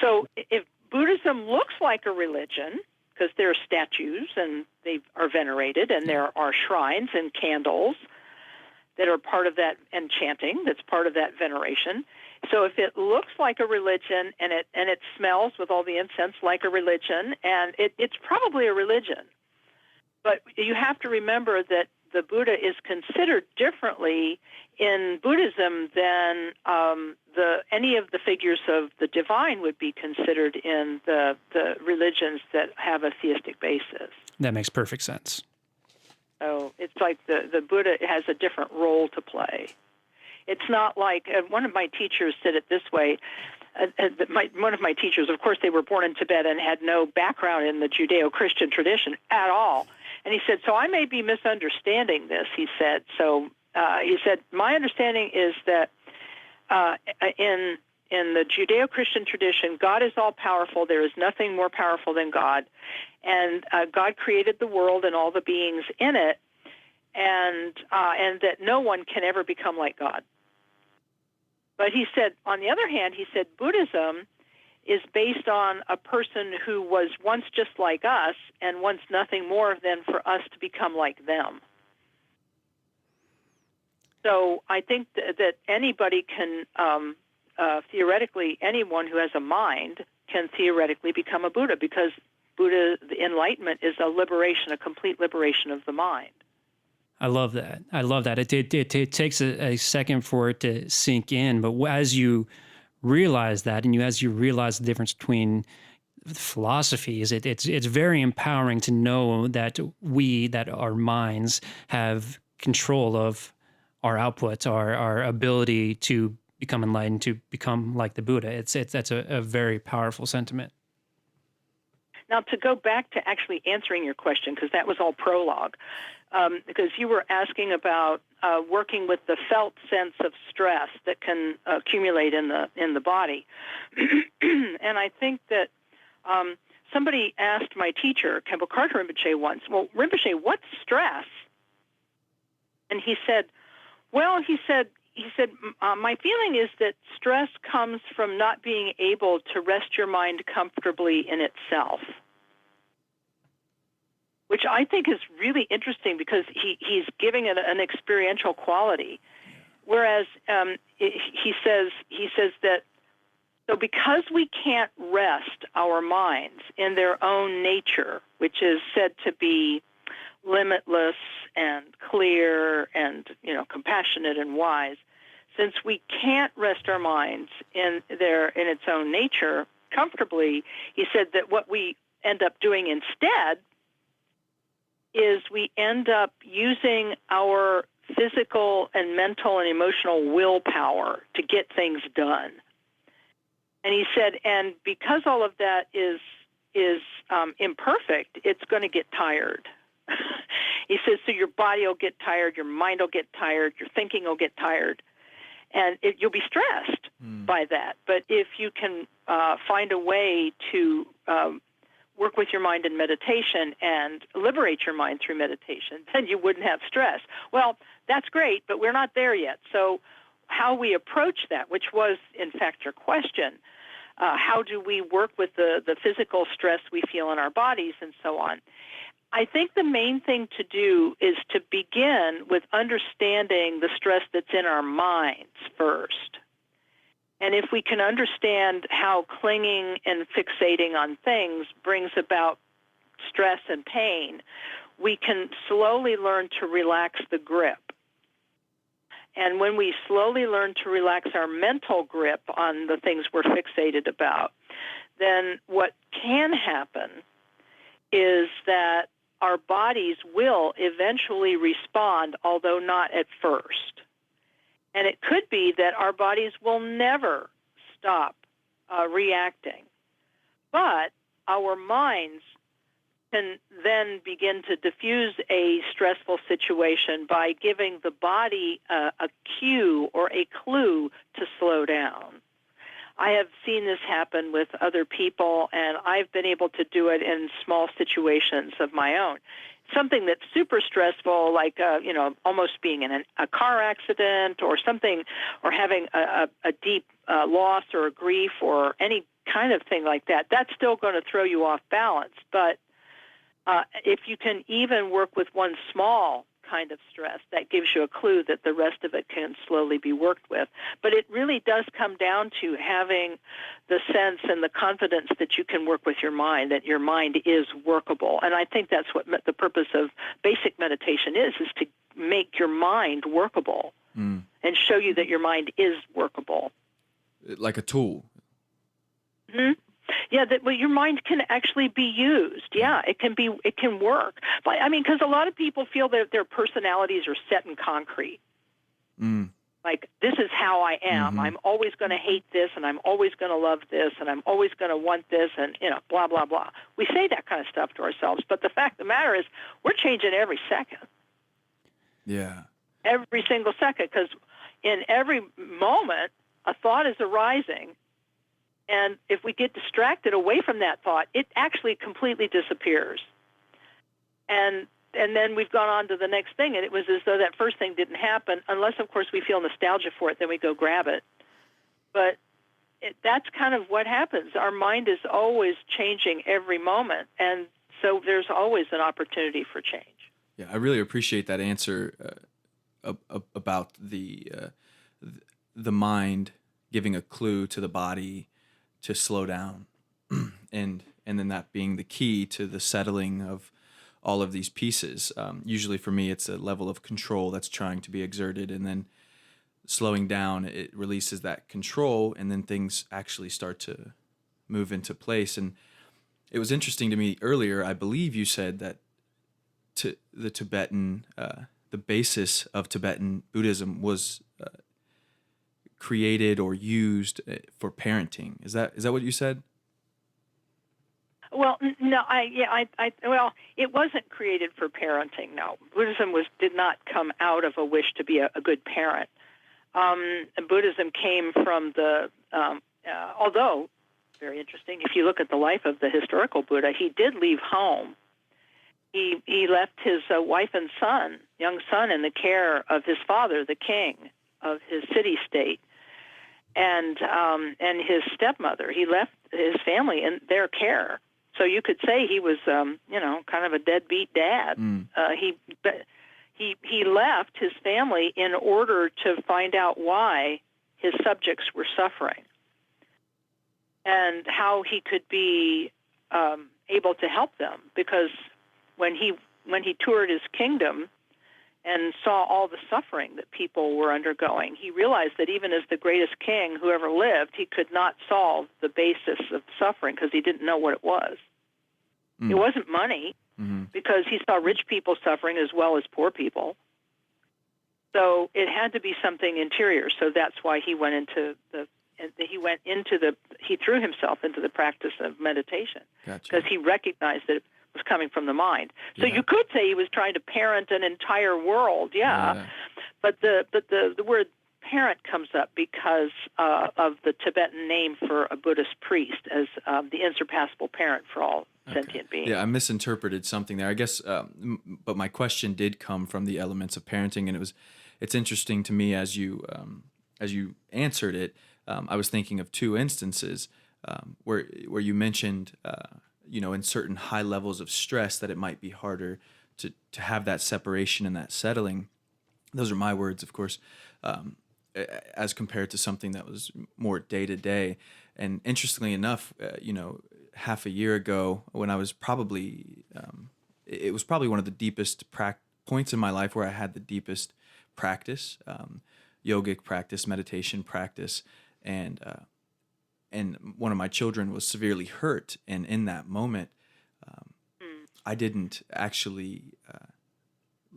So if Buddhism looks like a religion, because there are statues and they are venerated, and there are shrines and candles that are part of that, and chanting that's part of that veneration. So if it looks like a religion and it smells with all the incense like a religion, and it's probably a religion. But you have to remember that the Buddha is considered differently in Buddhism than any of the figures of the divine would be considered in the religions that have a theistic basis. That makes perfect sense. So it's like the Buddha has a different role to play. It's not like, one of my teachers said it this way. One of my teachers, of course, they were born in Tibet and had no background in the Judeo-Christian tradition at all. And he said, so I may be misunderstanding this, he said. So he said, my understanding is that in the Judeo-Christian tradition, God is all-powerful. There is nothing more powerful than God. And God created the world and all the beings in it, and that no one can ever become like God. But he said, on the other hand, he said, Buddhism is based on a person who was once just like us and wants nothing more than for us to become like them. So I think that anybody can, theoretically, anyone who has a mind can theoretically become a Buddha, because Buddha, the enlightenment, is a liberation, a complete liberation of the mind. I love that. It takes a second for it to sink in, but as you realize that, and as you realize the difference between philosophies, it's very empowering to know that our minds have control of our output, our ability to become enlightened, to become like the Buddha. That's a very powerful sentiment. Now, to go back to actually answering your question, because that was all prologue, because you were asking about working with the felt sense of stress that can accumulate in the body. And I think that somebody asked my teacher, Khenpo Karthar Rinpoche, once, well, Rinpoche, what's stress? And he said, well, my feeling is that stress comes from not being able to rest your mind comfortably in itself, which I think is really interesting, because he's giving it an experiential quality. Whereas he says that, so because we can't rest our minds in their own nature, which is said to be limitless and clear and, compassionate and wise, since we can't rest our minds in its own nature comfortably, he said that what we end up doing instead is we end up using our physical and mental and emotional willpower to get things done. And he said, and because all of that is imperfect, it's going to get tired. He says, so your body will get tired, your mind will get tired, your thinking will get tired, and you'll be stressed by that. But if you can find a way to work with your mind in meditation and liberate your mind through meditation, then you wouldn't have stress. Well, that's great, but we're not there yet. So how we approach that, which was, in fact, your question, how do we work with the physical stress we feel in our bodies and so on? I think the main thing to do is to begin with understanding the stress that's in our minds first. And if we can understand how clinging and fixating on things brings about stress and pain, we can slowly learn to relax the grip. And when we slowly learn to relax our mental grip on the things we're fixated about, then what can happen is that our bodies will eventually respond, although not at first. And it could be that our bodies will never stop reacting. But our minds can then begin to diffuse a stressful situation by giving the body a cue or a clue to slow down. I have seen this happen with other people, and I've been able to do it in small situations of my own. Something that's super stressful, like almost being in a car accident or something, or having a deep loss or a grief or any kind of thing like that, that's still going to throw you off balance. But if you can even work with one small kind of stress, that gives you a clue that the rest of it can slowly be worked with. But it really does come down to having the sense and the confidence that you can work with your mind, that your mind is workable. And I think that's what the purpose of basic meditation is to make your mind workable and show you that your mind is workable. Like a tool. Mm-hmm. Yeah, your mind can actually be used. Yeah, it can work. But I mean, because a lot of people feel that their personalities are set in concrete. Like, this is how I am. Mm-hmm. I'm always going to hate this, and I'm always going to love this, and I'm always going to want this, and blah blah blah. We say that kind of stuff to ourselves, but the fact of the matter is, we're changing every second. Yeah. Every single second, because in every moment, a thought is arising. And if we get distracted away from that thought, it actually completely disappears. And then we've gone on to the next thing, and it was as though that first thing didn't happen, unless, of course, we feel nostalgia for it, then we go grab it. But that's kind of what happens. Our mind is always changing every moment, and so there's always an opportunity for change. Yeah, I really appreciate that answer about the mind giving a clue to the body to slow down, and then that being the key to the settling of all of these pieces. Usually for me, it's a level of control that's trying to be exerted, and then slowing down, it releases that control, and then things actually start to move into place. And it was interesting to me earlier, I believe you said that the Tibetan, the basis of Tibetan Buddhism was created or used for parenting. Is that what you said? Well, no, well, it wasn't created for parenting. No, Buddhism did not come out of a wish to be a good parent. Buddhism came from although very interesting, if you look at the life of the historical Buddha, he did leave home. He left his wife and young son, in the care of his father, the king of his city-state, and his stepmother. He left his family in their care. So you could say he was, kind of a deadbeat dad. He left his family in order to find out why his subjects were suffering and how he could be able to help them. Because when he toured his kingdom and saw all the suffering that people were undergoing, he realized that even as the greatest king who ever lived, he could not solve the basis of suffering because he didn't know what it was. It wasn't money, because he saw rich people suffering as well as poor people. So it had to be something interior. So that's why he he threw himself into the practice of meditation, because he recognized that it was coming from the mind. So you could say he was trying to parent an entire world, but the word parent comes up because of the Tibetan name for a Buddhist priest as the insurpassable parent for all sentient beings. Yeah, I misinterpreted something there, I guess. But my question did come from the elements of parenting, and it's interesting to me as you answered it. I was thinking of two instances where you mentioned, in certain high levels of stress that it might be harder to have that separation and that settling. Those are my words, of course, as compared to something that was more day to day. And interestingly enough, half a year ago, when I was probably, it was probably one of the deepest points in my life where I had the deepest practice. yogic practice, meditation practice, and one of my children was severely hurt, and in that moment, I didn't actually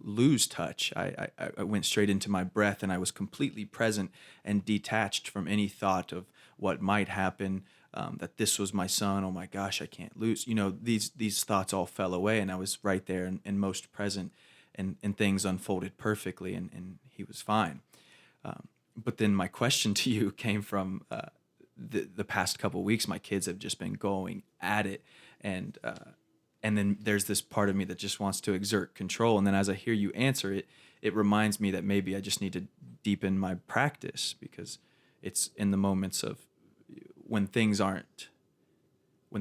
lose touch. I went straight into my breath, and I was completely present and detached from any thought of what might happen. That this was my son. Oh my gosh, I can't lose. These thoughts all fell away, and I was right there and most present, and things unfolded perfectly, and he was fine. But then my question to you came from the past couple of weeks. My kids have just been going at it, and then there's this part of me that just wants to exert control. And then as I hear you answer it, it reminds me that maybe I just need to deepen my practice, because it's in the moments of when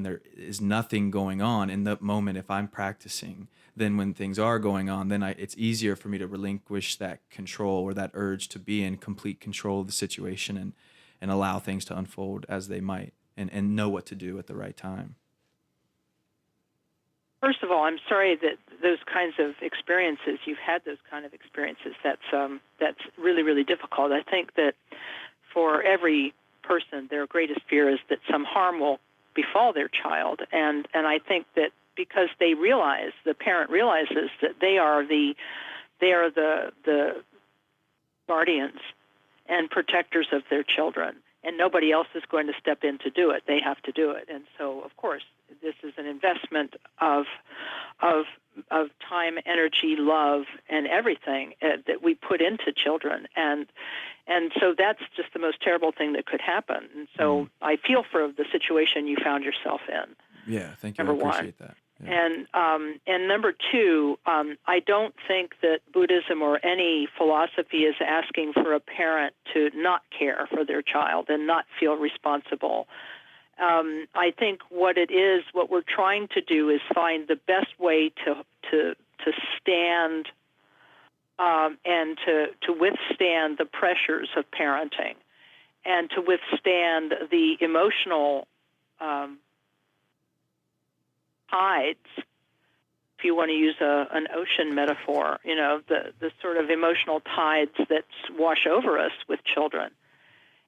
there is nothing going on in that moment, if I'm practicing, then when things are going on, then it's easier for me to relinquish that control or that urge to be in complete control of the situation and allow things to unfold as they might, and know what to do at the right time. First of all, I'm sorry that those kinds of experiences, you've had those kind of experiences. That's really, really difficult. I think that for every person, their greatest fear is that some harm will befall their child, and I think that because the parent realizes that they are the guardians and protectors of their children, and nobody else is going to step in to do it. They have to do it, and so of course this is an investment of time, energy, love, and everything that we put into children, and so that's just the most terrible thing that could happen. And so I feel for the situation you found yourself in. Yeah, thank you. Number I appreciate one. That. Yeah. And number two, I don't think that Buddhism or any philosophy is asking for a parent to not care for their child and not feel responsible. I think what we're trying to do is find the best way to stand and to withstand the pressures of parenting, and to withstand the emotional tides, if you want to use an ocean metaphor, the sort of emotional tides that wash over us with children.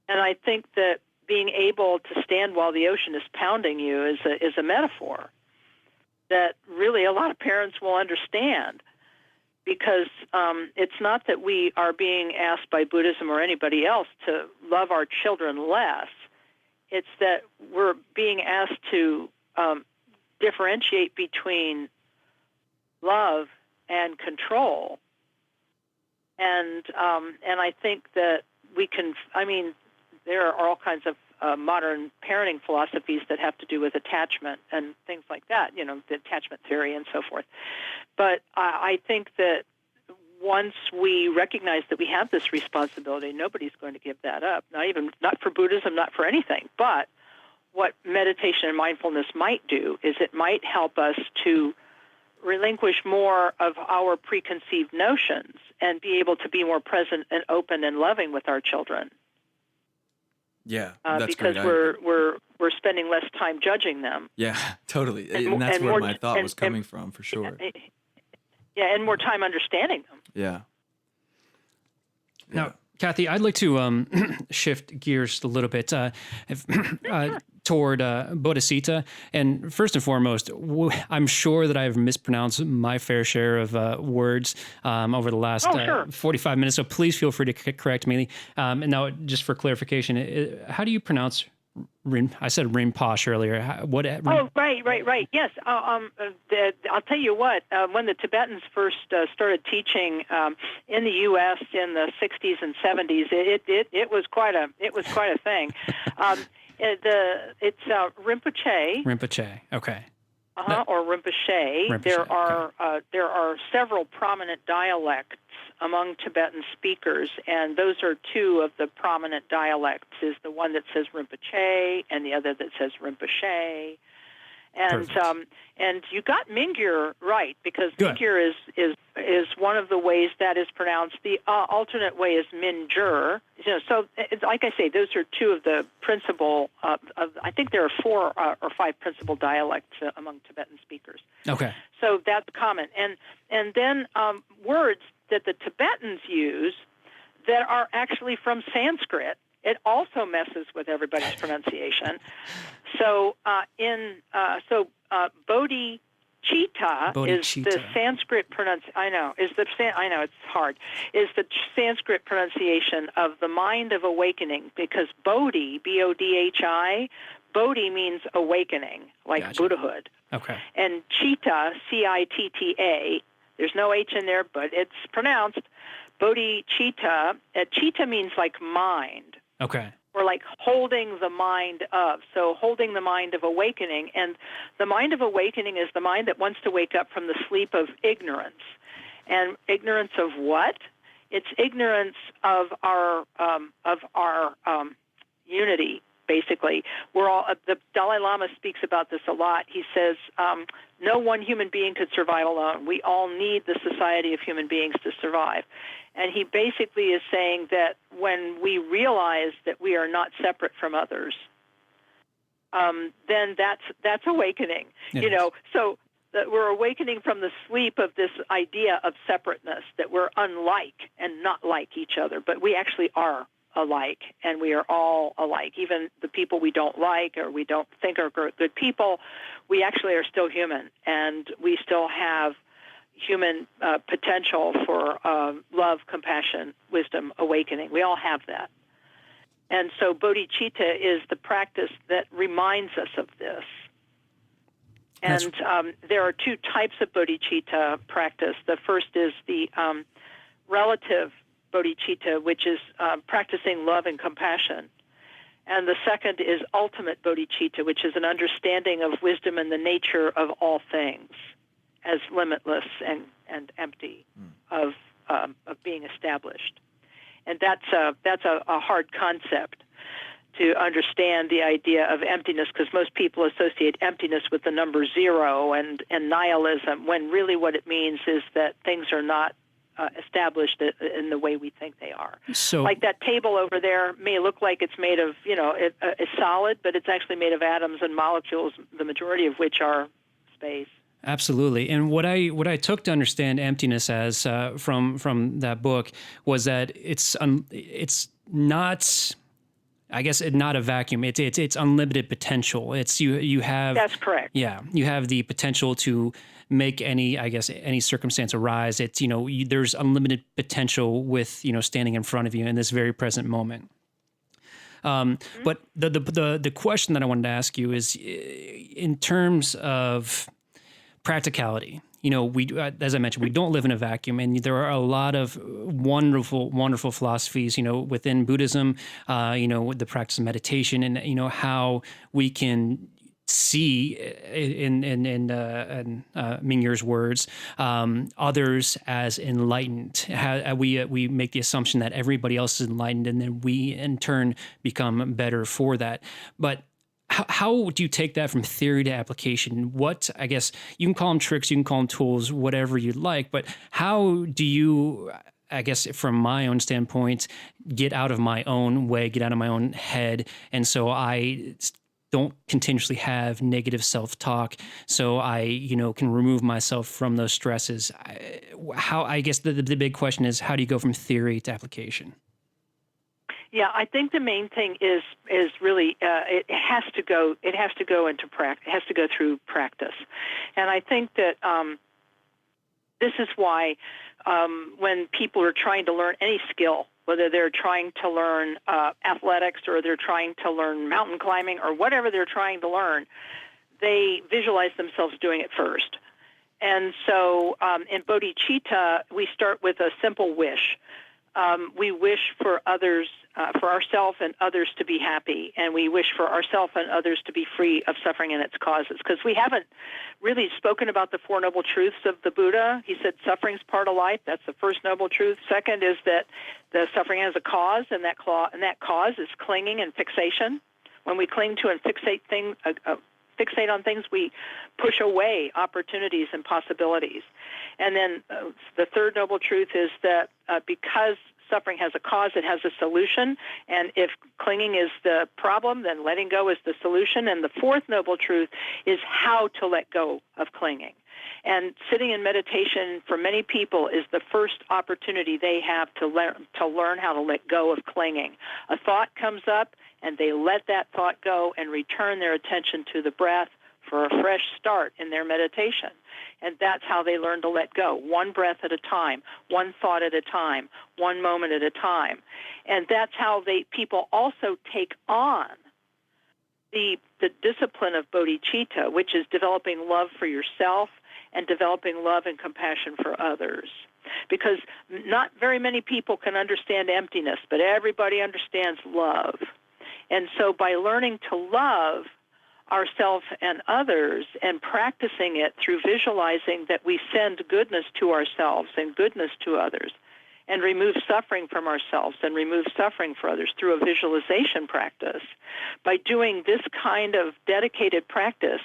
And I think that being able to stand while the ocean is pounding you is a metaphor that really a lot of parents will understand, because it's not that we are being asked by Buddhism or anybody else to love our children less. It's that we're being asked to differentiate between love and control, and I think that we can. I mean, there are all kinds of modern parenting philosophies that have to do with attachment and things like that. The attachment theory and so forth. But I think that once we recognize that we have this responsibility, nobody's going to give that up. Not for Buddhism, not for anything. But what meditation and mindfulness might do is it might help us to relinquish more of our preconceived notions and be able to be more present and open and loving with our children. Yeah, that's because great. we're spending less time judging them. Yeah, totally, and that's where my thought was coming from, for sure. Yeah, and more time understanding them. Yeah. Now, Kathy, I'd like to shift gears a little bit toward Bodhisattva. And first and foremost, I'm sure that I've mispronounced my fair share of words over the last 45 minutes, so please feel free to correct me. And now, just for clarification, how do you pronounce I said Rinpoche earlier. Right. Yes. I'll tell you what. When the Tibetans first started teaching in the U.S. in the 60s and 70s, it was quite a thing. It's Rinpoche. Rinpoche. Okay. Or Rinpoche. There are several prominent dialects among Tibetan speakers, and those are two of the prominent dialects, is the one that says Rinpoche and the other that says Rinpoche. And you got Mingyur right, because Mingyur is one of the ways that is pronounced. The alternate way is Mingyur. So like I say, those are two of the principal. I think there are 4 or 5 principal dialects among Tibetan speakers. Okay. So that's common, and then words that the Tibetans use that are actually from Sanskrit. It also messes with everybody's pronunciation. So bodhicitta is the Sanskrit I know it's hard. Is the Sanskrit pronunciation of the mind of awakening, because bodhi, B-O-D-H-I, bodhi means awakening, like Gotcha. Buddhahood. Okay. And citta, C-I-T-T-A, there's no H in there, but it's pronounced bodhicitta. Citta means like mind. Okay. Or like holding the mind of. So holding the mind of awakening. And the mind of awakening is the mind that wants to wake up from the sleep of ignorance. And ignorance of what? It's ignorance of our unity, basically. We're all. The Dalai Lama speaks about this a lot. He says, no one human being could survive alone. We all need the society of human beings to survive. And he basically is saying that when we realize that we are not separate from others, then that's awakening. Yes. You know, so that we're awakening from the sleep of this idea of separateness, that we're unlike and not like each other, but we actually are alike, and we are all alike. Even the people we don't like or we don't think are good people, we actually are still human, and we still have human potential for love, compassion, wisdom, awakening. We all have that. And so bodhicitta is the practice that reminds us of this. And there are two types of bodhicitta practice. The first is the relative bodhicitta, which is practicing love and compassion. And the second is ultimate bodhicitta, which is an understanding of wisdom and the nature of all things as limitless and empty of being established. And that's a hard concept to understand, the idea of emptiness, because most people associate emptiness with the number zero and nihilism, when really what it means is that things are not established in the way we think they are. So, like that table over there may look like it's made of, it's solid, but it's actually made of atoms and molecules, the majority of which are space. absolutely. And what I took to understand emptiness as from that book was that it's not, I guess, not a vacuum. It's unlimited potential. It's you have. That's correct. Yeah, you have the potential to make any circumstance arise. It's there's unlimited potential with standing in front of you in this very present moment. But the question that I wanted to ask you is, in terms of practicality. We, as I mentioned, we don't live in a vacuum, and there are a lot of wonderful philosophies, within Buddhism, the practice of meditation, and how we can see in Mingyur's words, others as enlightened. We make the assumption that everybody else is enlightened, and then we in turn become better for that. But how do you take that from theory to application? What, I guess, you can call them tricks, you can call them tools, whatever you'd like, but how do you, I guess, from my own standpoint, get out of my own way, get out of my own head, and so I don't continuously have negative self-talk, so I, can remove myself from those stresses? I guess the big question is, how do you go from theory to application? Yeah, I think the main thing is really it has to go into practice. It has to go through practice, and I think that this is why when people are trying to learn any skill, whether they're trying to learn athletics or they're trying to learn mountain climbing or whatever they're trying to learn, they visualize themselves doing it first. And so in bodhicitta, we start with a simple wish. We wish for others, for ourselves and others to be happy, and we wish for ourselves and others to be free of suffering and its causes, because we haven't really spoken about the Four Noble Truths of the Buddha. He said suffering's part of life. That's the first noble truth. Second is that the suffering has a cause, and that cause is clinging and fixation. When we cling to and fixate on things, we push away opportunities and possibilities. And then the third noble truth is that because suffering has a cause, it has a solution. And if clinging is the problem, then letting go is the solution. And the fourth noble truth is how to let go of clinging. And sitting in meditation for many people is the first opportunity they have to learn how to let go of clinging. A thought comes up, and they let that thought go and return their attention to the breath for a fresh start in their meditation. And that's how they learn to let go, one breath at a time, one thought at a time, one moment at a time. And that's how people also take on the discipline of bodhicitta, which is developing love for yourself and developing love and compassion for others. Because not very many people can understand emptiness, but everybody understands love. And so by learning to love ourselves and others and practicing it through visualizing that we send goodness to ourselves and goodness to others, and remove suffering from ourselves and remove suffering for others through a visualization practice, by doing this kind of dedicated practice,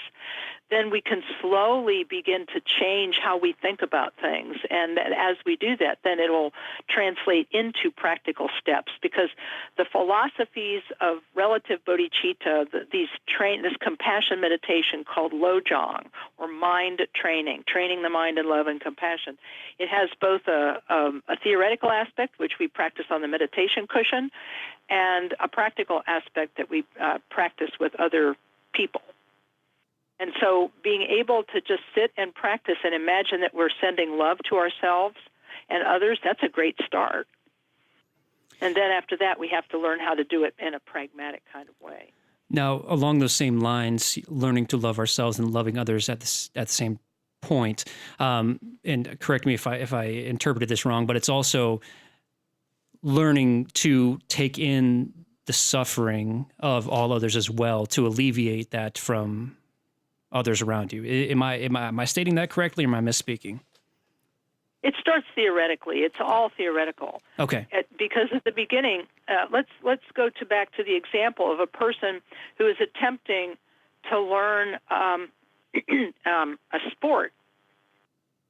then we can slowly begin to change how we think about things. And as we do that, then it will translate into practical steps, because the philosophies of relative bodhicitta, this compassion meditation called lojong, or mind training, training the mind in love and compassion, it has both a theoretical aspect, which we practice on the meditation cushion, and a practical aspect that we practice with other people. And so being able to just sit and practice and imagine that we're sending love to ourselves and others, that's a great start. And then after that, we have to learn how to do it in a pragmatic kind of way. Now, along those same lines, learning to love ourselves and loving others at the same point, and correct me if I interpreted this wrong, but it's also learning to take in the suffering of all others as well, to alleviate that from others around you. Am I stating that correctly, or am I misspeaking? It starts theoretically. It's all theoretical. Okay. Because at the beginning, let's go back to the example of a person who is attempting to learn a sport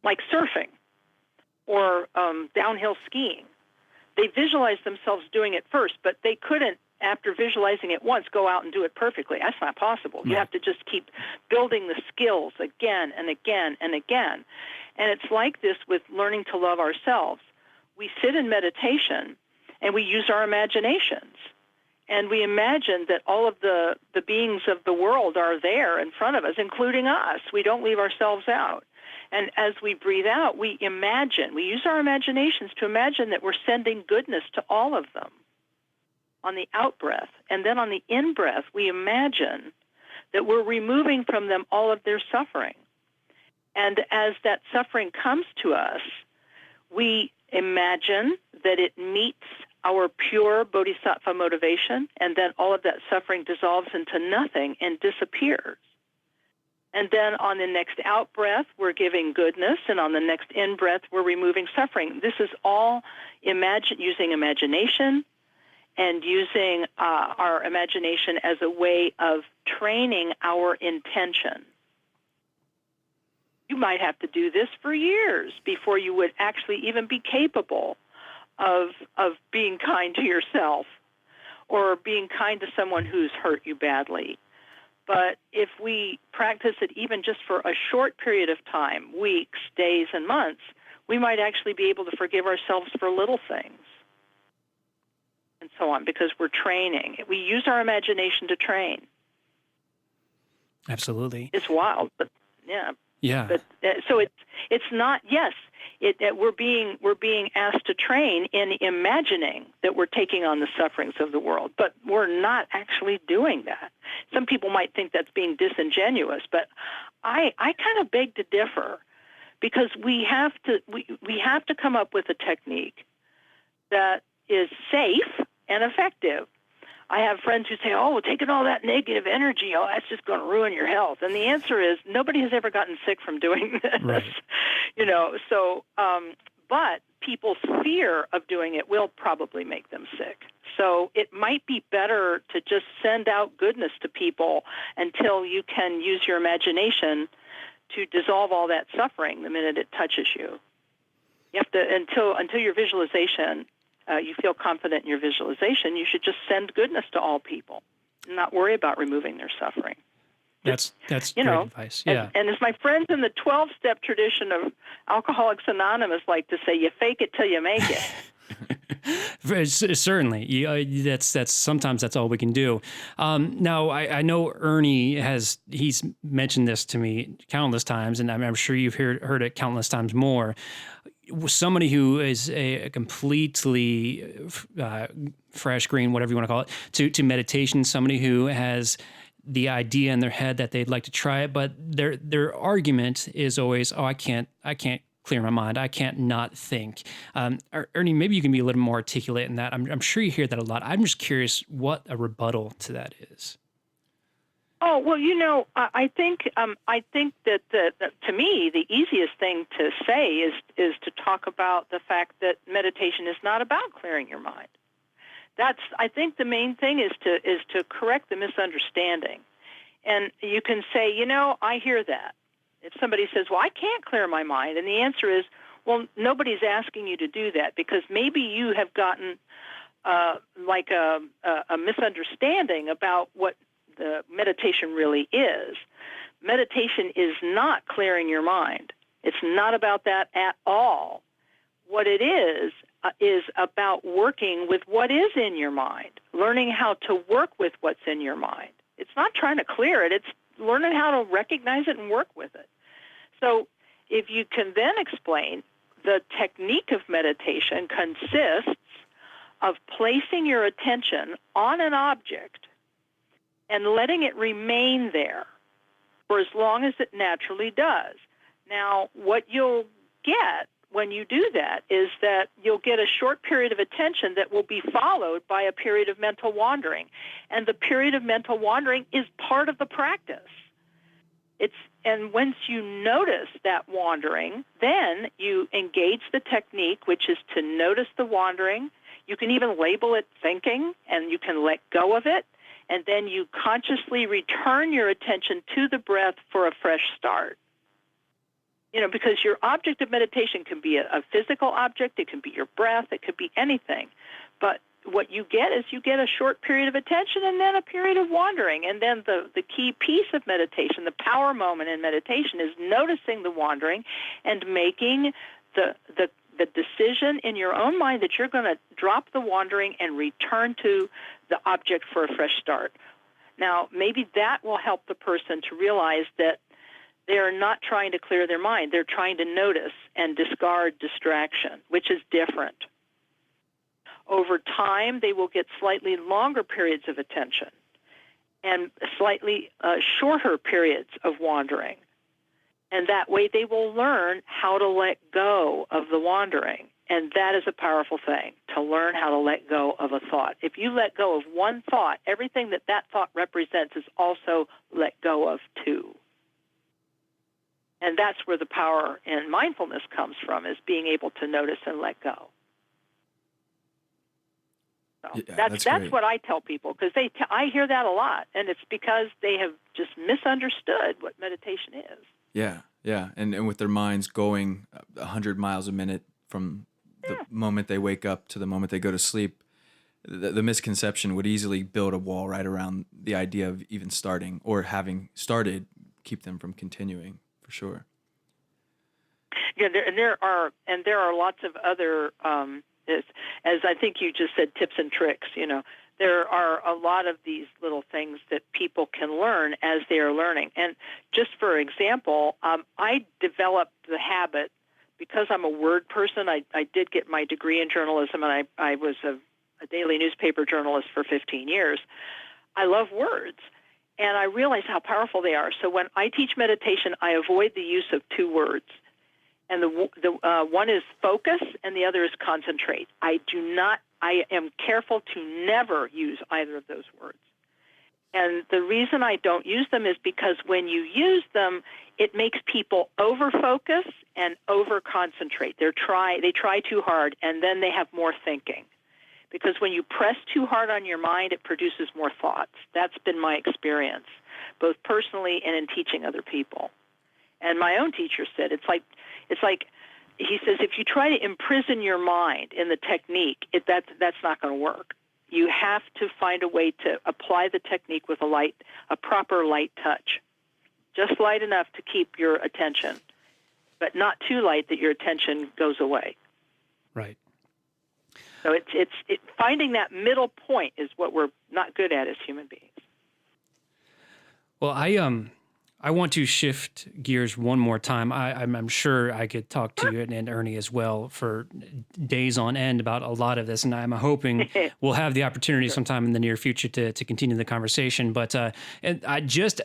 like surfing or downhill skiing. They visualize themselves doing it first, but they couldn't, after visualizing it once, go out and do it perfectly. That's not possible. You have to just keep building the skills again and again and again. And it's like this with learning to love ourselves. We sit in meditation and we use our imaginations. And we imagine that all of the beings of the world are there in front of us, including us. We don't leave ourselves out. And as we breathe out, we use our imaginations to imagine that we're sending goodness to all of them on the out-breath. And then on the in-breath, we imagine that we're removing from them all of their suffering. And as that suffering comes to us, we imagine that it meets our pure bodhisattva motivation, and then all of that suffering dissolves into nothing and disappears. And then on the next out-breath, we're giving goodness, and on the next in-breath, we're removing suffering. This is all using imagination, and using our imagination as a way of training our intention. You might have to do this for years before you would actually even be capable of being kind to yourself or being kind to someone who's hurt you badly. But if we practice it even just for a short period of time, weeks, days, and months, we might actually be able to forgive ourselves for little things. And so on, because we're training. We use our imagination to train. Absolutely. It's wild, but yeah. Yeah. But so it's not. Yes, we're being asked to train in imagining that we're taking on the sufferings of the world, but we're not actually doing that. Some people might think that's being disingenuous, but I kind of beg to differ, because we have to come up with a technique that is safe and effective. I have friends who say, "Oh, taking all that negative energy, that's just going to ruin your health." And the answer is, nobody has ever gotten sick from doing this. Right. So, but people's fear of doing it will probably make them sick. So it might be better to just send out goodness to people until you can use your imagination to dissolve all that suffering the minute it touches you. You have to, until your visualization you feel confident in your visualization, you should just send goodness to all people and not worry about removing their suffering. That's great advice. Yeah. And as my friends in the 12-step tradition of Alcoholics Anonymous like to say, you fake it till you make it. Certainly, that's sometimes that's all we can do. Now, I know Ernie he's mentioned this to me countless times, and I'm sure you've heard it countless times more. Somebody who is a completely fresh green, whatever you want to call it, to meditation. Somebody who has the idea in their head that they'd like to try it, but their argument is always, I can't clear my mind. I can't not think. Ernie, maybe you can be a little more articulate in that. I'm sure you hear that a lot. I'm just curious what a rebuttal to that is. Oh, well, I think that to me the easiest thing to say is to talk about the fact that meditation is not about clearing your mind. I think the main thing is to correct the misunderstanding. And you can say, I hear that. If somebody says, well, I can't clear my mind, and the answer is, well, nobody's asking you to do that, because maybe you have gotten like a misunderstanding about what the meditation really is. Meditation is not clearing your mind. It's not about that at all. What it is about working with what is in your mind, learning how to work with what's in your mind. It's not trying to clear it. It's learning how to recognize it and work with it. So if you can then explain, the technique of meditation consists of placing your attention on an object and letting it remain there for as long as it naturally does. Now, what you'll get when you do that is that you'll get a short period of attention that will be followed by a period of mental wandering. And the period of mental wandering is part of the practice. And once you notice that wandering, then you engage the technique, which is to notice the wandering. You can even label it thinking, and you can let go of it. And then you consciously return your attention to the breath for a fresh start. Because your object of meditation can be a physical object, it can be your breath, it could be anything. But what you get is you get a short period of attention and then a period of wandering. And then the key piece of meditation, the power moment in meditation, is noticing the wandering and making the decision in your own mind that you're going to drop the wandering and return to the object for a fresh start. Now, maybe that will help the person to realize that they're not trying to clear their mind. They're trying to notice and discard distraction, which is different. Over time, they will get slightly longer periods of attention and slightly shorter periods of wandering. And that way they will learn how to let go of the wandering. And that is a powerful thing, to learn how to let go of a thought. If you let go of one thought, everything that thought represents is also let go of too. And that's where the power in mindfulness comes from, is being able to notice and let go. So that's what I tell people, because I hear that a lot, and it's because they have just misunderstood what meditation is. Yeah, and with their minds going 100 miles a minute from the moment they wake up to the moment they go to sleep, the misconception would easily build a wall right around the idea of even starting, or having started, keep them from continuing, for sure. Yeah, there are lots of other, as I think you just said, tips and tricks. There are a lot of these little things that people can learn as they are learning. And just for example, I developed the habit, because I'm a word person. I did get my degree in journalism, and I was a daily newspaper journalist for 15 years. I love words, and I realize how powerful they are. So when I teach meditation, I avoid the use of two words. And the one is focus, and the other is concentrate. I am careful to never use either of those words. And the reason I don't use them is because when you use them, it makes people over-focus and over-concentrate. They try too hard, and then they have more thinking. Because when you press too hard on your mind, it produces more thoughts. That's been my experience, both personally and in teaching other people. And my own teacher said it's like he says if you try to imprison your mind in the technique, that's not going to work. You have to find a way to apply the technique with a proper light touch, just light enough to keep your attention, but not too light that your attention goes away. Right. So it's finding that middle point is what we're not good at as human beings. Well, I want to shift gears one more time. I'm sure I could talk to you and Ernie as well for days on end about a lot of this, and I'm hoping we'll have the opportunity sometime in the near future to continue the conversation. But and I just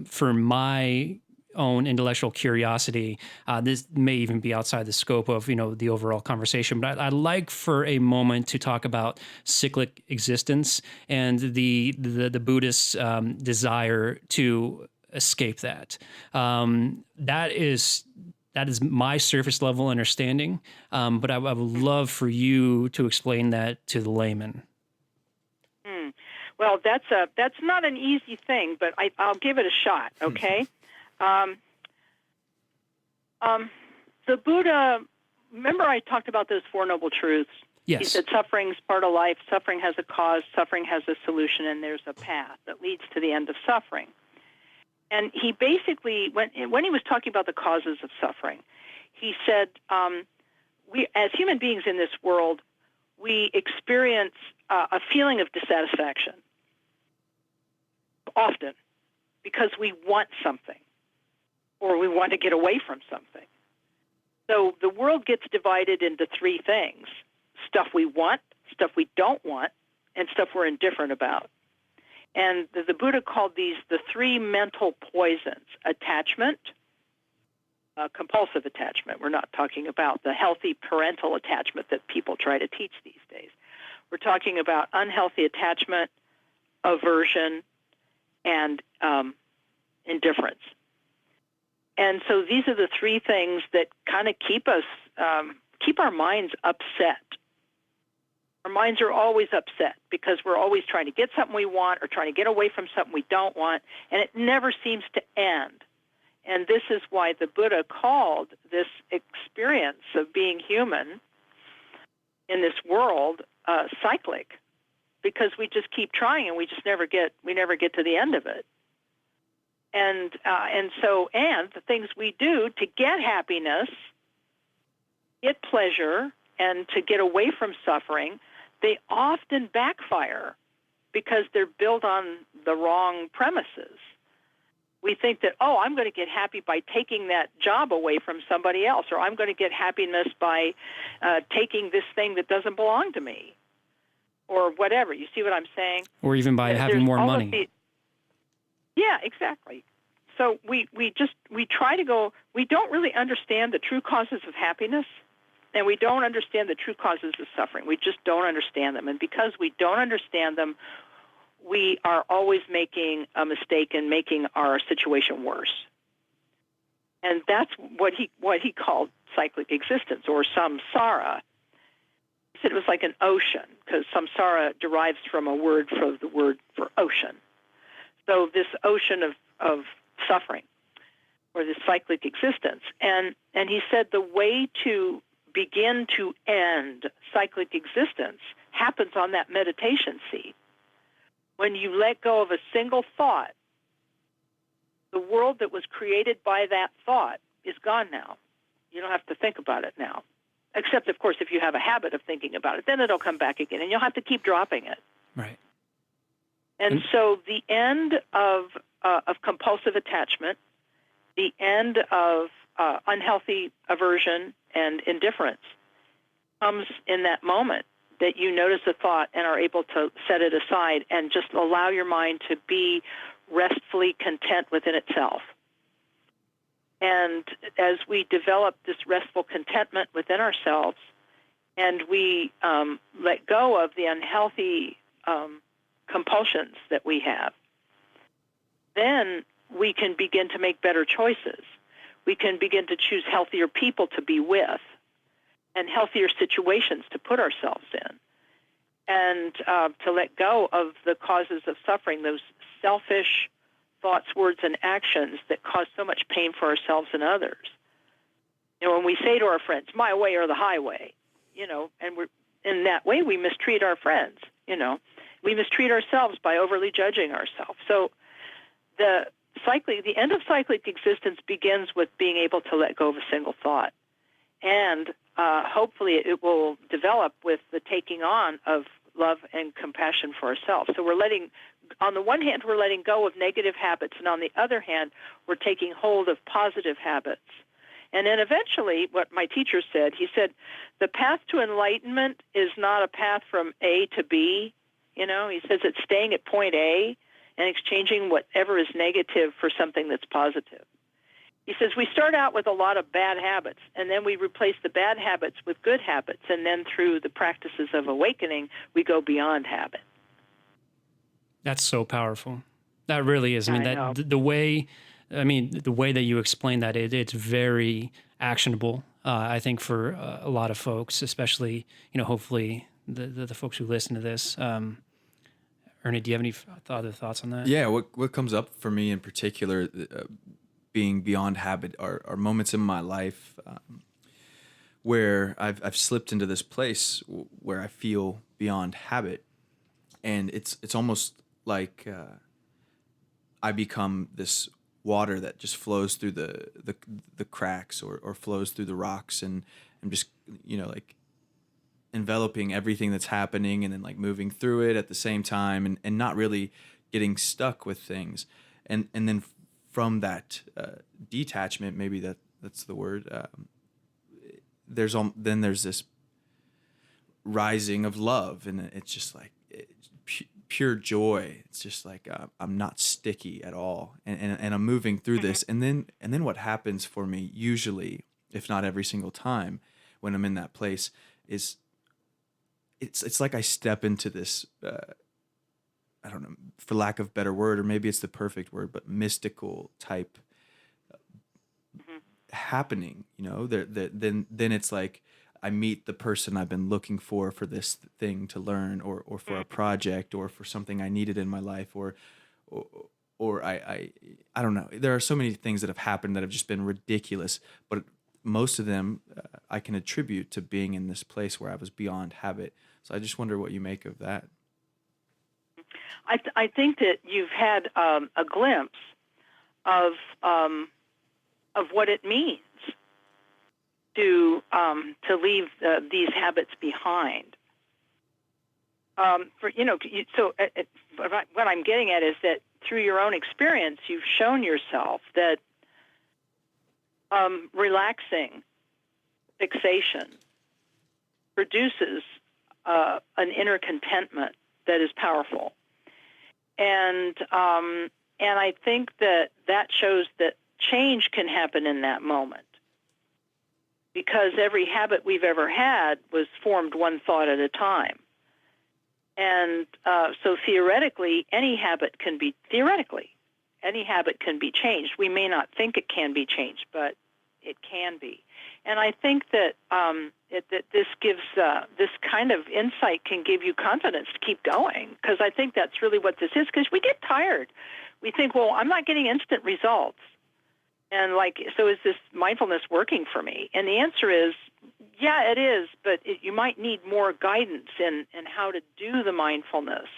for my own intellectual curiosity, this may even be outside the scope of the overall conversation, but I'd like for a moment to talk about cyclic existence and the Buddhist desire to escape that. That is my surface level understanding, but I would love for you to explain that to the layman. Well, that's not an easy thing, but I'll give it a shot. Okay. The Buddha, remember I talked about those Four Noble Truths? Yes. He said suffering's part of life, suffering has a cause, suffering has a solution, and there's a path that leads to the end of suffering. And he basically, when he was talking about the causes of suffering, he said, we as human beings in this world, we experience a feeling of dissatisfaction often because we want something or we want to get away from something. So the world gets divided into three things: stuff we want, stuff we don't want, and stuff we're indifferent about. And the Buddha called these the three mental poisons: attachment, compulsive attachment. We're not talking about the healthy parental attachment that people try to teach these days. We're talking about unhealthy attachment, aversion, and indifference. And so these are the three things that kind of keep our minds upset. Our minds are always upset because we're always trying to get something we want or trying to get away from something we don't want, and it never seems to end. And this is why the Buddha called this experience of being human in this world cyclic, because we just keep trying and we never get to the end of it. And the things we do to get happiness, get pleasure, and to get away from suffering, they often backfire because they're built on the wrong premises. We think that, I'm going to get happy by taking that job away from somebody else, or I'm going to get happiness by taking this thing that doesn't belong to me, or whatever. You see what I'm saying? Or even by having more money. Yeah, exactly. So we try to go, we don't really understand the true causes of happiness, and we don't understand the true causes of suffering. We just don't understand them. And because we don't understand them, we are always making a mistake and making our situation worse. And that's what he called cyclic existence, or samsara. He said it was like an ocean, because samsara derives from a word for ocean. So this ocean of suffering, or this cyclic existence. And he said the way to begin to end cyclic existence happens on that meditation seat. When you let go of a single thought, the world that was created by that thought is gone now. You don't have to think about it now. Except, of course, if you have a habit of thinking about it, then it'll come back again, and you'll have to keep dropping it. Right. And so the end of compulsive attachment, the end of unhealthy aversion and indifference comes in that moment that you notice a thought and are able to set it aside and just allow your mind to be restfully content within itself. And as we develop this restful contentment within ourselves, and we let go of the unhealthy compulsions that we have, then we can begin to make better choices. We can begin to choose healthier people to be with and healthier situations to put ourselves in, and to let go of the causes of suffering, those selfish thoughts, words, and actions that cause so much pain for ourselves and others. When we say to our friends, my way or the highway, and we're in that way we mistreat our friends, We mistreat ourselves by overly judging ourselves. So the end of cyclic existence begins with being able to let go of a single thought. And hopefully it will develop with the taking on of love and compassion for ourselves. So on the one hand, we're letting go of negative habits, and on the other hand, we're taking hold of positive habits. And then eventually, what my teacher said, he said, the path to enlightenment is not a path from A to B. He says it's staying at point A and exchanging whatever is negative for something that's positive. He says we start out with a lot of bad habits, and then we replace the bad habits with good habits, and then through the practices of awakening, we go beyond habit. That's so powerful. That really is. I mean, I know. the way that you explain that, it's very actionable. I think for a lot of folks, especially, hopefully the folks who listen to this. Ernie, do you have any other thoughts on that? Yeah, what comes up for me in particular, being beyond habit, are moments in my life where I've slipped into this place where I feel beyond habit, and it's almost like I become this water that just flows through the cracks or flows through the rocks, and I'm just like enveloping everything that's happening, and then like moving through it at the same time, and not really getting stuck with things, and then from that detachment, maybe that's the word. There's this rising of love, and it's just like pure joy. It's just like I'm not sticky at all, and I'm moving through this, and then what happens for me usually, if not every single time, when I'm in that place is it's like I step into this I don't know, for lack of a better word, or maybe it's the perfect word, but mystical type happening. Then it's like I meet the person I've been looking for this thing to learn, or for a project, or for something I needed in my life, or I don't know. There are so many things that have happened that have just been ridiculous, but most of them I can attribute to being in this place where I was beyond habit. So I just wonder what you make of that. I think that you've had a glimpse of what it means to leave these habits behind. What I'm getting at is that through your own experience, you've shown yourself that relaxing fixation produces an inner contentment that is powerful, and I think that shows that change can happen in that moment, because every habit we've ever had was formed one thought at a time. And so theoretically, any habit can be changed. We may not think it can be changed, but it can be. And I think that that this gives this kind of insight can give you confidence to keep going, because I think that's really what this is. Because we get tired, we think, well, I'm not getting instant results, and so is this mindfulness working for me? And the answer is, yeah, it is, but you might need more guidance in how to do the mindfulness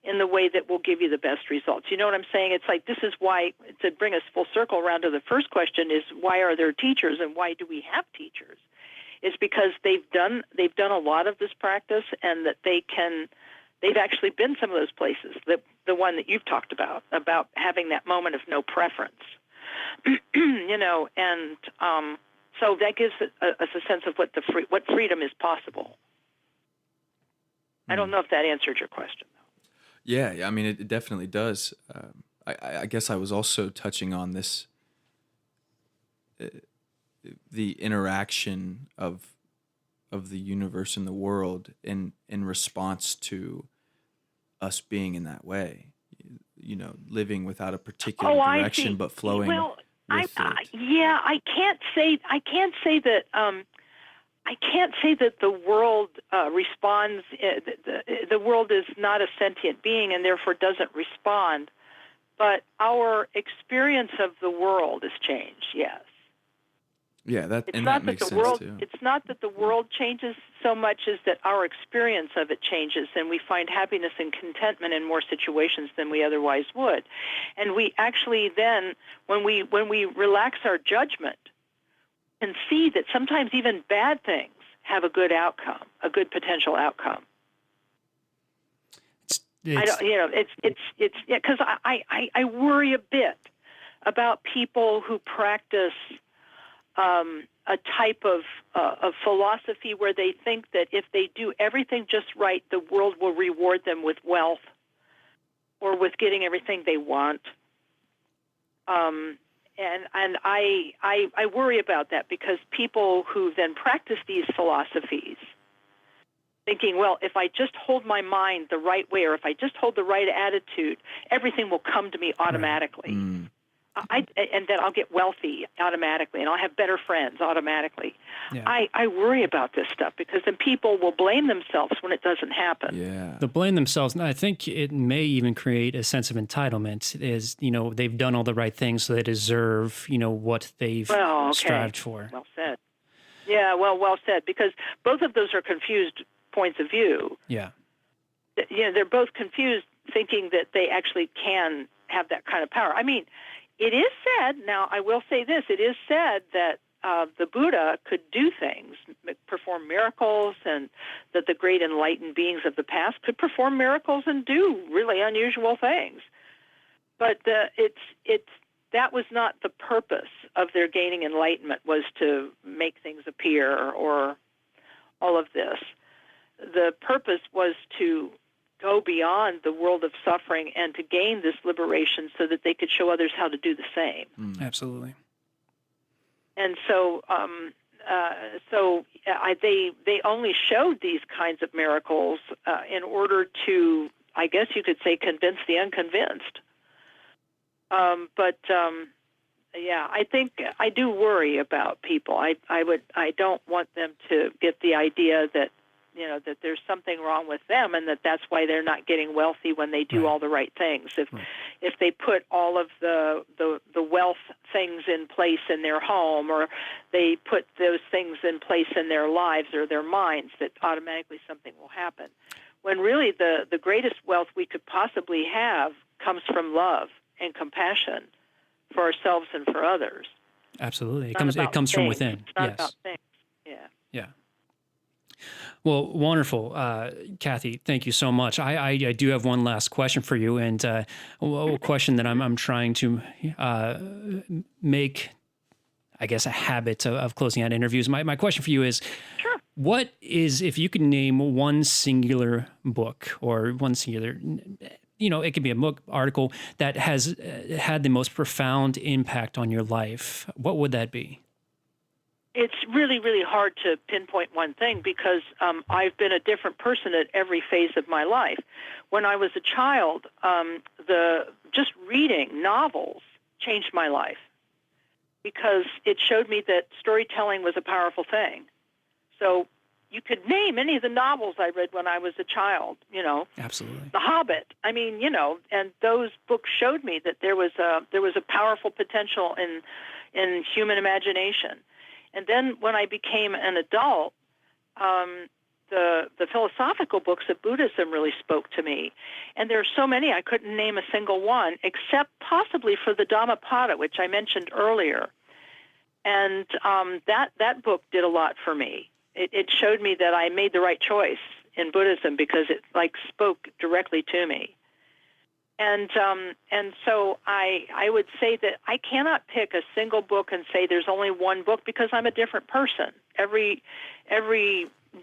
in the way that will give you the best results. You know what I'm saying? It's like, this is why, to bring us full circle around to the first question, is why are there teachers, and why do we have teachers? It's because they've done a lot of this practice, and that they've actually been some of those places, the one that you've talked about having that moment of no preference. And so that gives us a sense of what freedom is possible. I don't know if that answered your question, though. Yeah, I mean, it definitely does. I guess I was also touching on this, the interaction of the universe and the world in response to us being in that way. Living without a particular direction, but flowing with it. I can't say that. I can't say that the world responds. The world is not a sentient being and therefore doesn't respond. But our experience of the world has changed. Yes. Yeah, It's and not that that makes the sense world too. it's not that the world changes so much as that our experience of it changes, and we find happiness and contentment in more situations than we otherwise would. And we actually then, when we relax our judgment, can see that sometimes even bad things have a good outcome, a good potential outcome. I don't, it's because I worry a bit about people who practice a type of philosophy where they think that if they do everything just right, the world will reward them with wealth or with getting everything they want. And I worry about that, because people who then practice these philosophies, thinking, well, if I just hold my mind the right way, or if I just hold the right attitude, everything will come to me automatically. Right. And then I'll get wealthy automatically, and I'll have better friends automatically. Yeah. I worry about this stuff, because then people will blame themselves when it doesn't happen. Yeah. They'll blame themselves. And I think it may even create a sense of entitlement, is, they've done all the right things, so they deserve, what they've strived for. Well said. Yeah, well said, because both of those are confused points of view. Yeah. They're both confused, thinking that they actually can have that kind of power. I mean, it is said, now I will say this, it is said that the Buddha could do things, perform miracles, and that the great enlightened beings of the past could perform miracles and do really unusual things. But that was not the purpose of their gaining enlightenment, was to make things appear or all of this. The purpose was to go beyond the world of suffering and to gain this liberation so that they could show others how to do the same. Absolutely. And so, they only showed these kinds of miracles in order to, I guess you could say, convince the unconvinced. I think I do worry about people. I don't want them to get the idea that, that there's something wrong with them, and that's why they're not getting wealthy when they do all the right things. If they put all of the wealth things in place in their home, or they put those things in place in their lives or their minds, that automatically something will happen. When really the greatest wealth we could possibly have comes from love and compassion for ourselves and for others. Absolutely. It comes from within. It's not about things. Yeah. Yeah. Well, wonderful. Kathy, thank you so much. I do have one last question for you, and a question that I'm trying to make, I guess, a habit of closing out interviews. My question for you is, sure, what is, if you could name one singular book or one singular, it could be a book, article that has had the most profound impact on your life, what would that be? It's really, really hard to pinpoint one thing, because I've been a different person at every phase of my life. When I was a child, just reading novels changed my life, because it showed me that storytelling was a powerful thing. So you could name any of the novels I read when I was a child, Absolutely. The Hobbit. I mean, and those books showed me that there was a powerful potential in human imagination. And then when I became an adult, the philosophical books of Buddhism really spoke to me. And there are so many, I couldn't name a single one, except possibly for the Dhammapada, which I mentioned earlier. And that book did a lot for me. It showed me that I made the right choice in Buddhism, because it spoke directly to me. And so I would say that I cannot pick a single book and say there's only one book, because I'm a different person. Every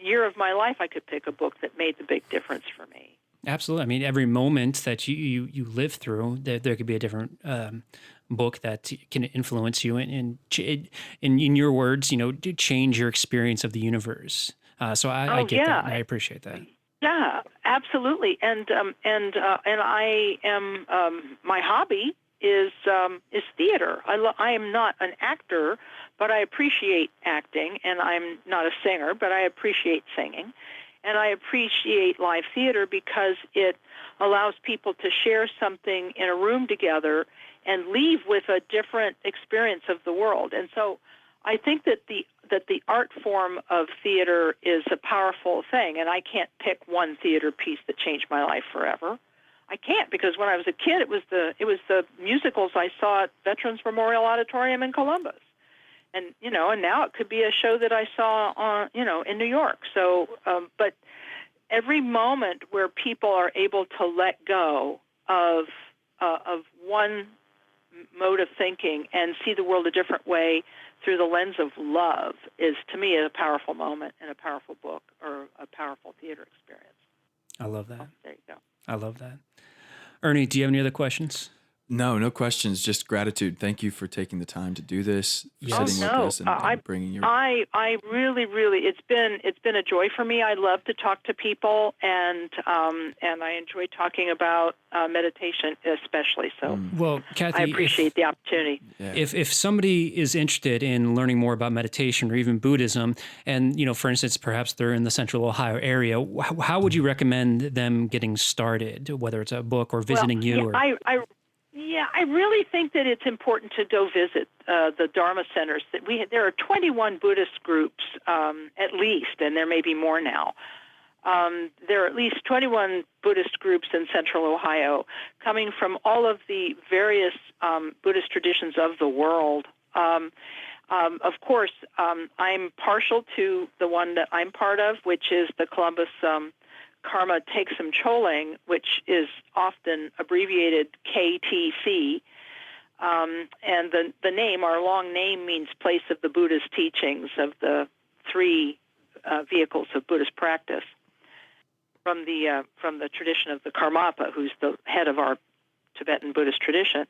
year of my life, I could pick a book that made the big difference for me. Absolutely. I mean, every moment that you live through, there could be a different book that can influence you and in your words, to change your experience of the universe. So I get that. And I appreciate that. Yeah, absolutely. And I am my hobby is theater. I am not an actor, but I appreciate acting, and I'm not a singer, but I appreciate singing. And I appreciate live theater because it allows people to share something in a room together and leave with a different experience of the world. And so I think that the art form of theater is a powerful thing, and I can't pick one theater piece that changed my life forever. I can't, because when I was a kid, it was the musicals I saw at Veterans Memorial Auditorium in Columbus. And and now it could be a show that I saw on in New York. So, but every moment where people are able to let go of one mode of thinking and see the world a different way through the lens of love is, to me, a powerful moment in a powerful book or a powerful theater experience. I love that. Oh, there you go. I love that. Ernie, do you have any other questions? No questions. Just gratitude. Thank you for taking the time to do this, for sitting with us and bringing your. I really, it's been a joy for me. I love to talk to people, and I enjoy talking about meditation, especially. So, well, Kathy, I appreciate the opportunity. Yeah. If somebody is interested in learning more about meditation or even Buddhism, and for instance, perhaps they're in the Central Ohio area, how would you recommend them getting started? Whether it's a book or visiting you, I really think that it's important to go visit the Dharma centers. There are 21 Buddhist groups at least, and there may be more now. There are at least 21 Buddhist groups in Central Ohio, coming from all of the various Buddhist traditions of the world. Of course, I'm partial to the one that I'm part of, which is the Columbus Karma Thegsum Chöling, which is often abbreviated KTC, and the name, our long name, means place of the Buddha's teachings of the three vehicles of Buddhist practice from the tradition of the Karmapa, who's the head of our Tibetan Buddhist tradition.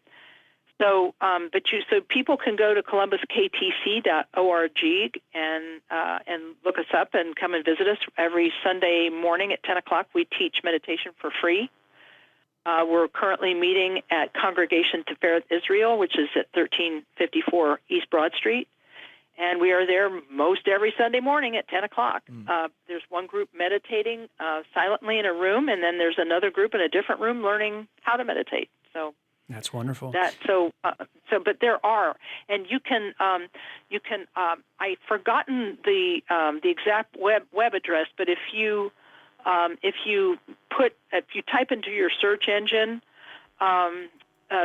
So, so people can go to columbusktc.org and look us up and come and visit us every Sunday morning at 10 o'clock. We teach meditation for free. We're currently meeting at Congregation Tiferet Israel, which is at 1354 East Broad Street, and we are there most every Sunday morning at 10 o'clock. There's one group meditating silently in a room, and then there's another group in a different room learning how to meditate. So. That's wonderful. But there are, and you can. I've forgotten the exact web address, but if you type into your search engine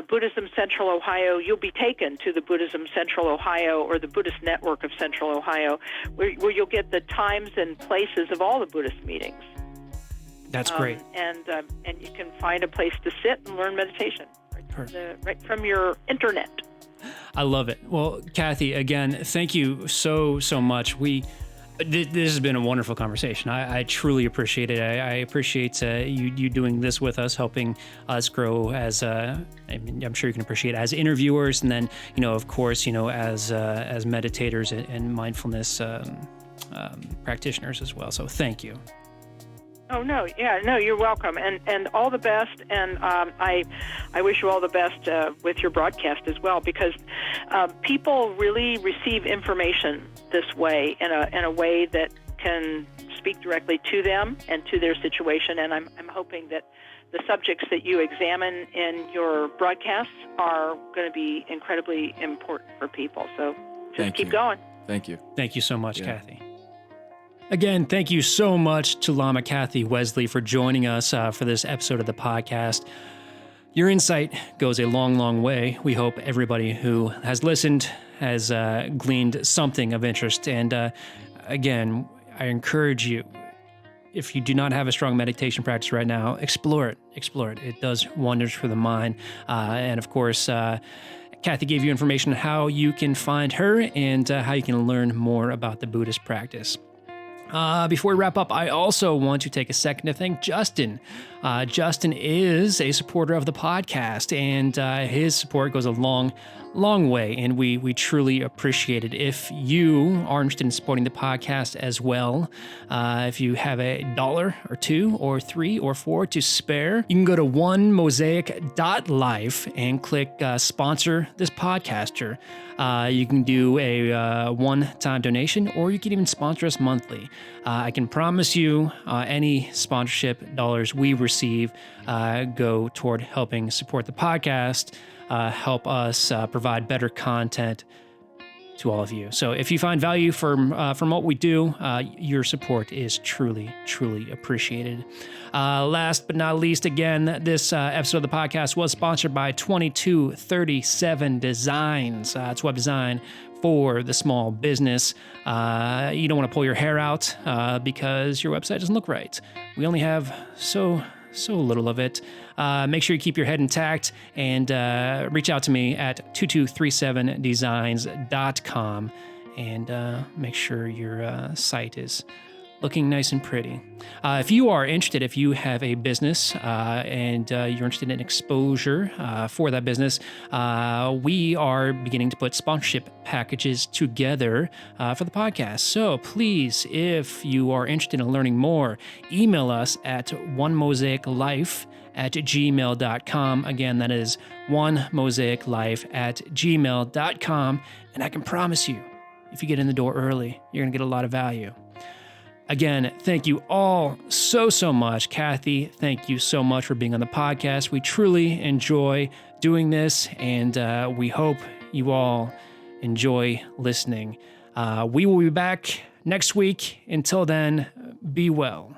Buddhism Central Ohio, you'll be taken to the Buddhism Central Ohio or the Buddhist Network of Central Ohio, where you'll get the times and places of all the Buddhist meetings. That's great. And you can find a place to sit and learn meditation. Right from your internet. I love it. Well, Kathy, again, thank you so much. This has been a wonderful conversation. I truly appreciate it. I appreciate you doing this with us, helping us grow as I'm sure you can appreciate as interviewers, and then of course as meditators and mindfulness practitioners as well. So thank you. Oh, no, you're welcome, and all the best, and I wish you all the best with your broadcast as well, because people really receive information this way, in a way that can speak directly to them and to their situation, and I'm hoping that the subjects that you examine in your broadcasts are going to be incredibly important for people, so just keep going. Thank you. Thank you so much, Kathy. Again, thank you so much to Lama Kathy Wesley for joining us for this episode of the podcast. Your insight goes a long way. We hope everybody who has listened has gleaned something of interest. And again, I encourage you, if you do not have a strong meditation practice right now, explore it. It does wonders for the mind. And of course, Kathy gave you information on how you can find her and how you can learn more about the Buddhist practice. Before we wrap up, I also want to take a second to thank Justin. Justin is a supporter of the podcast, and his support goes a long way, and we truly appreciate it. If you are interested in supporting the podcast as well, if you have $1 or $2 or $3 or $4 to spare, you can go to onemosaic.life and click sponsor this podcaster. You can do a one-time donation, or you can even sponsor us monthly. I can promise you any sponsorship dollars we receive go toward helping support the podcast, help us provide better content to all of you. So if you find value from what we do, your support is truly, truly appreciated. Last but not least, again, this episode of the podcast was sponsored by 2237 Designs. It's web design for the small business. You don't want to pull your hair out because your website doesn't look right. We only have so little of it. Make sure you keep your head intact and reach out to me at 2237designs.com and make sure your site is looking nice and pretty. If you are interested, if you have a business and you're interested in exposure for that business, we are beginning to put sponsorship packages together for the podcast. So please, if you are interested in learning more, email us at onemosaiclife@gmail.com. Again, that is onemosaiclife@gmail.com. And I can promise you, if you get in the door early, you're going to get a lot of value. Again, thank you all so much. Kathy, thank you so much for being on the podcast. We truly enjoy doing this, and we hope you all enjoy listening. We will be back next week. Until then, be well.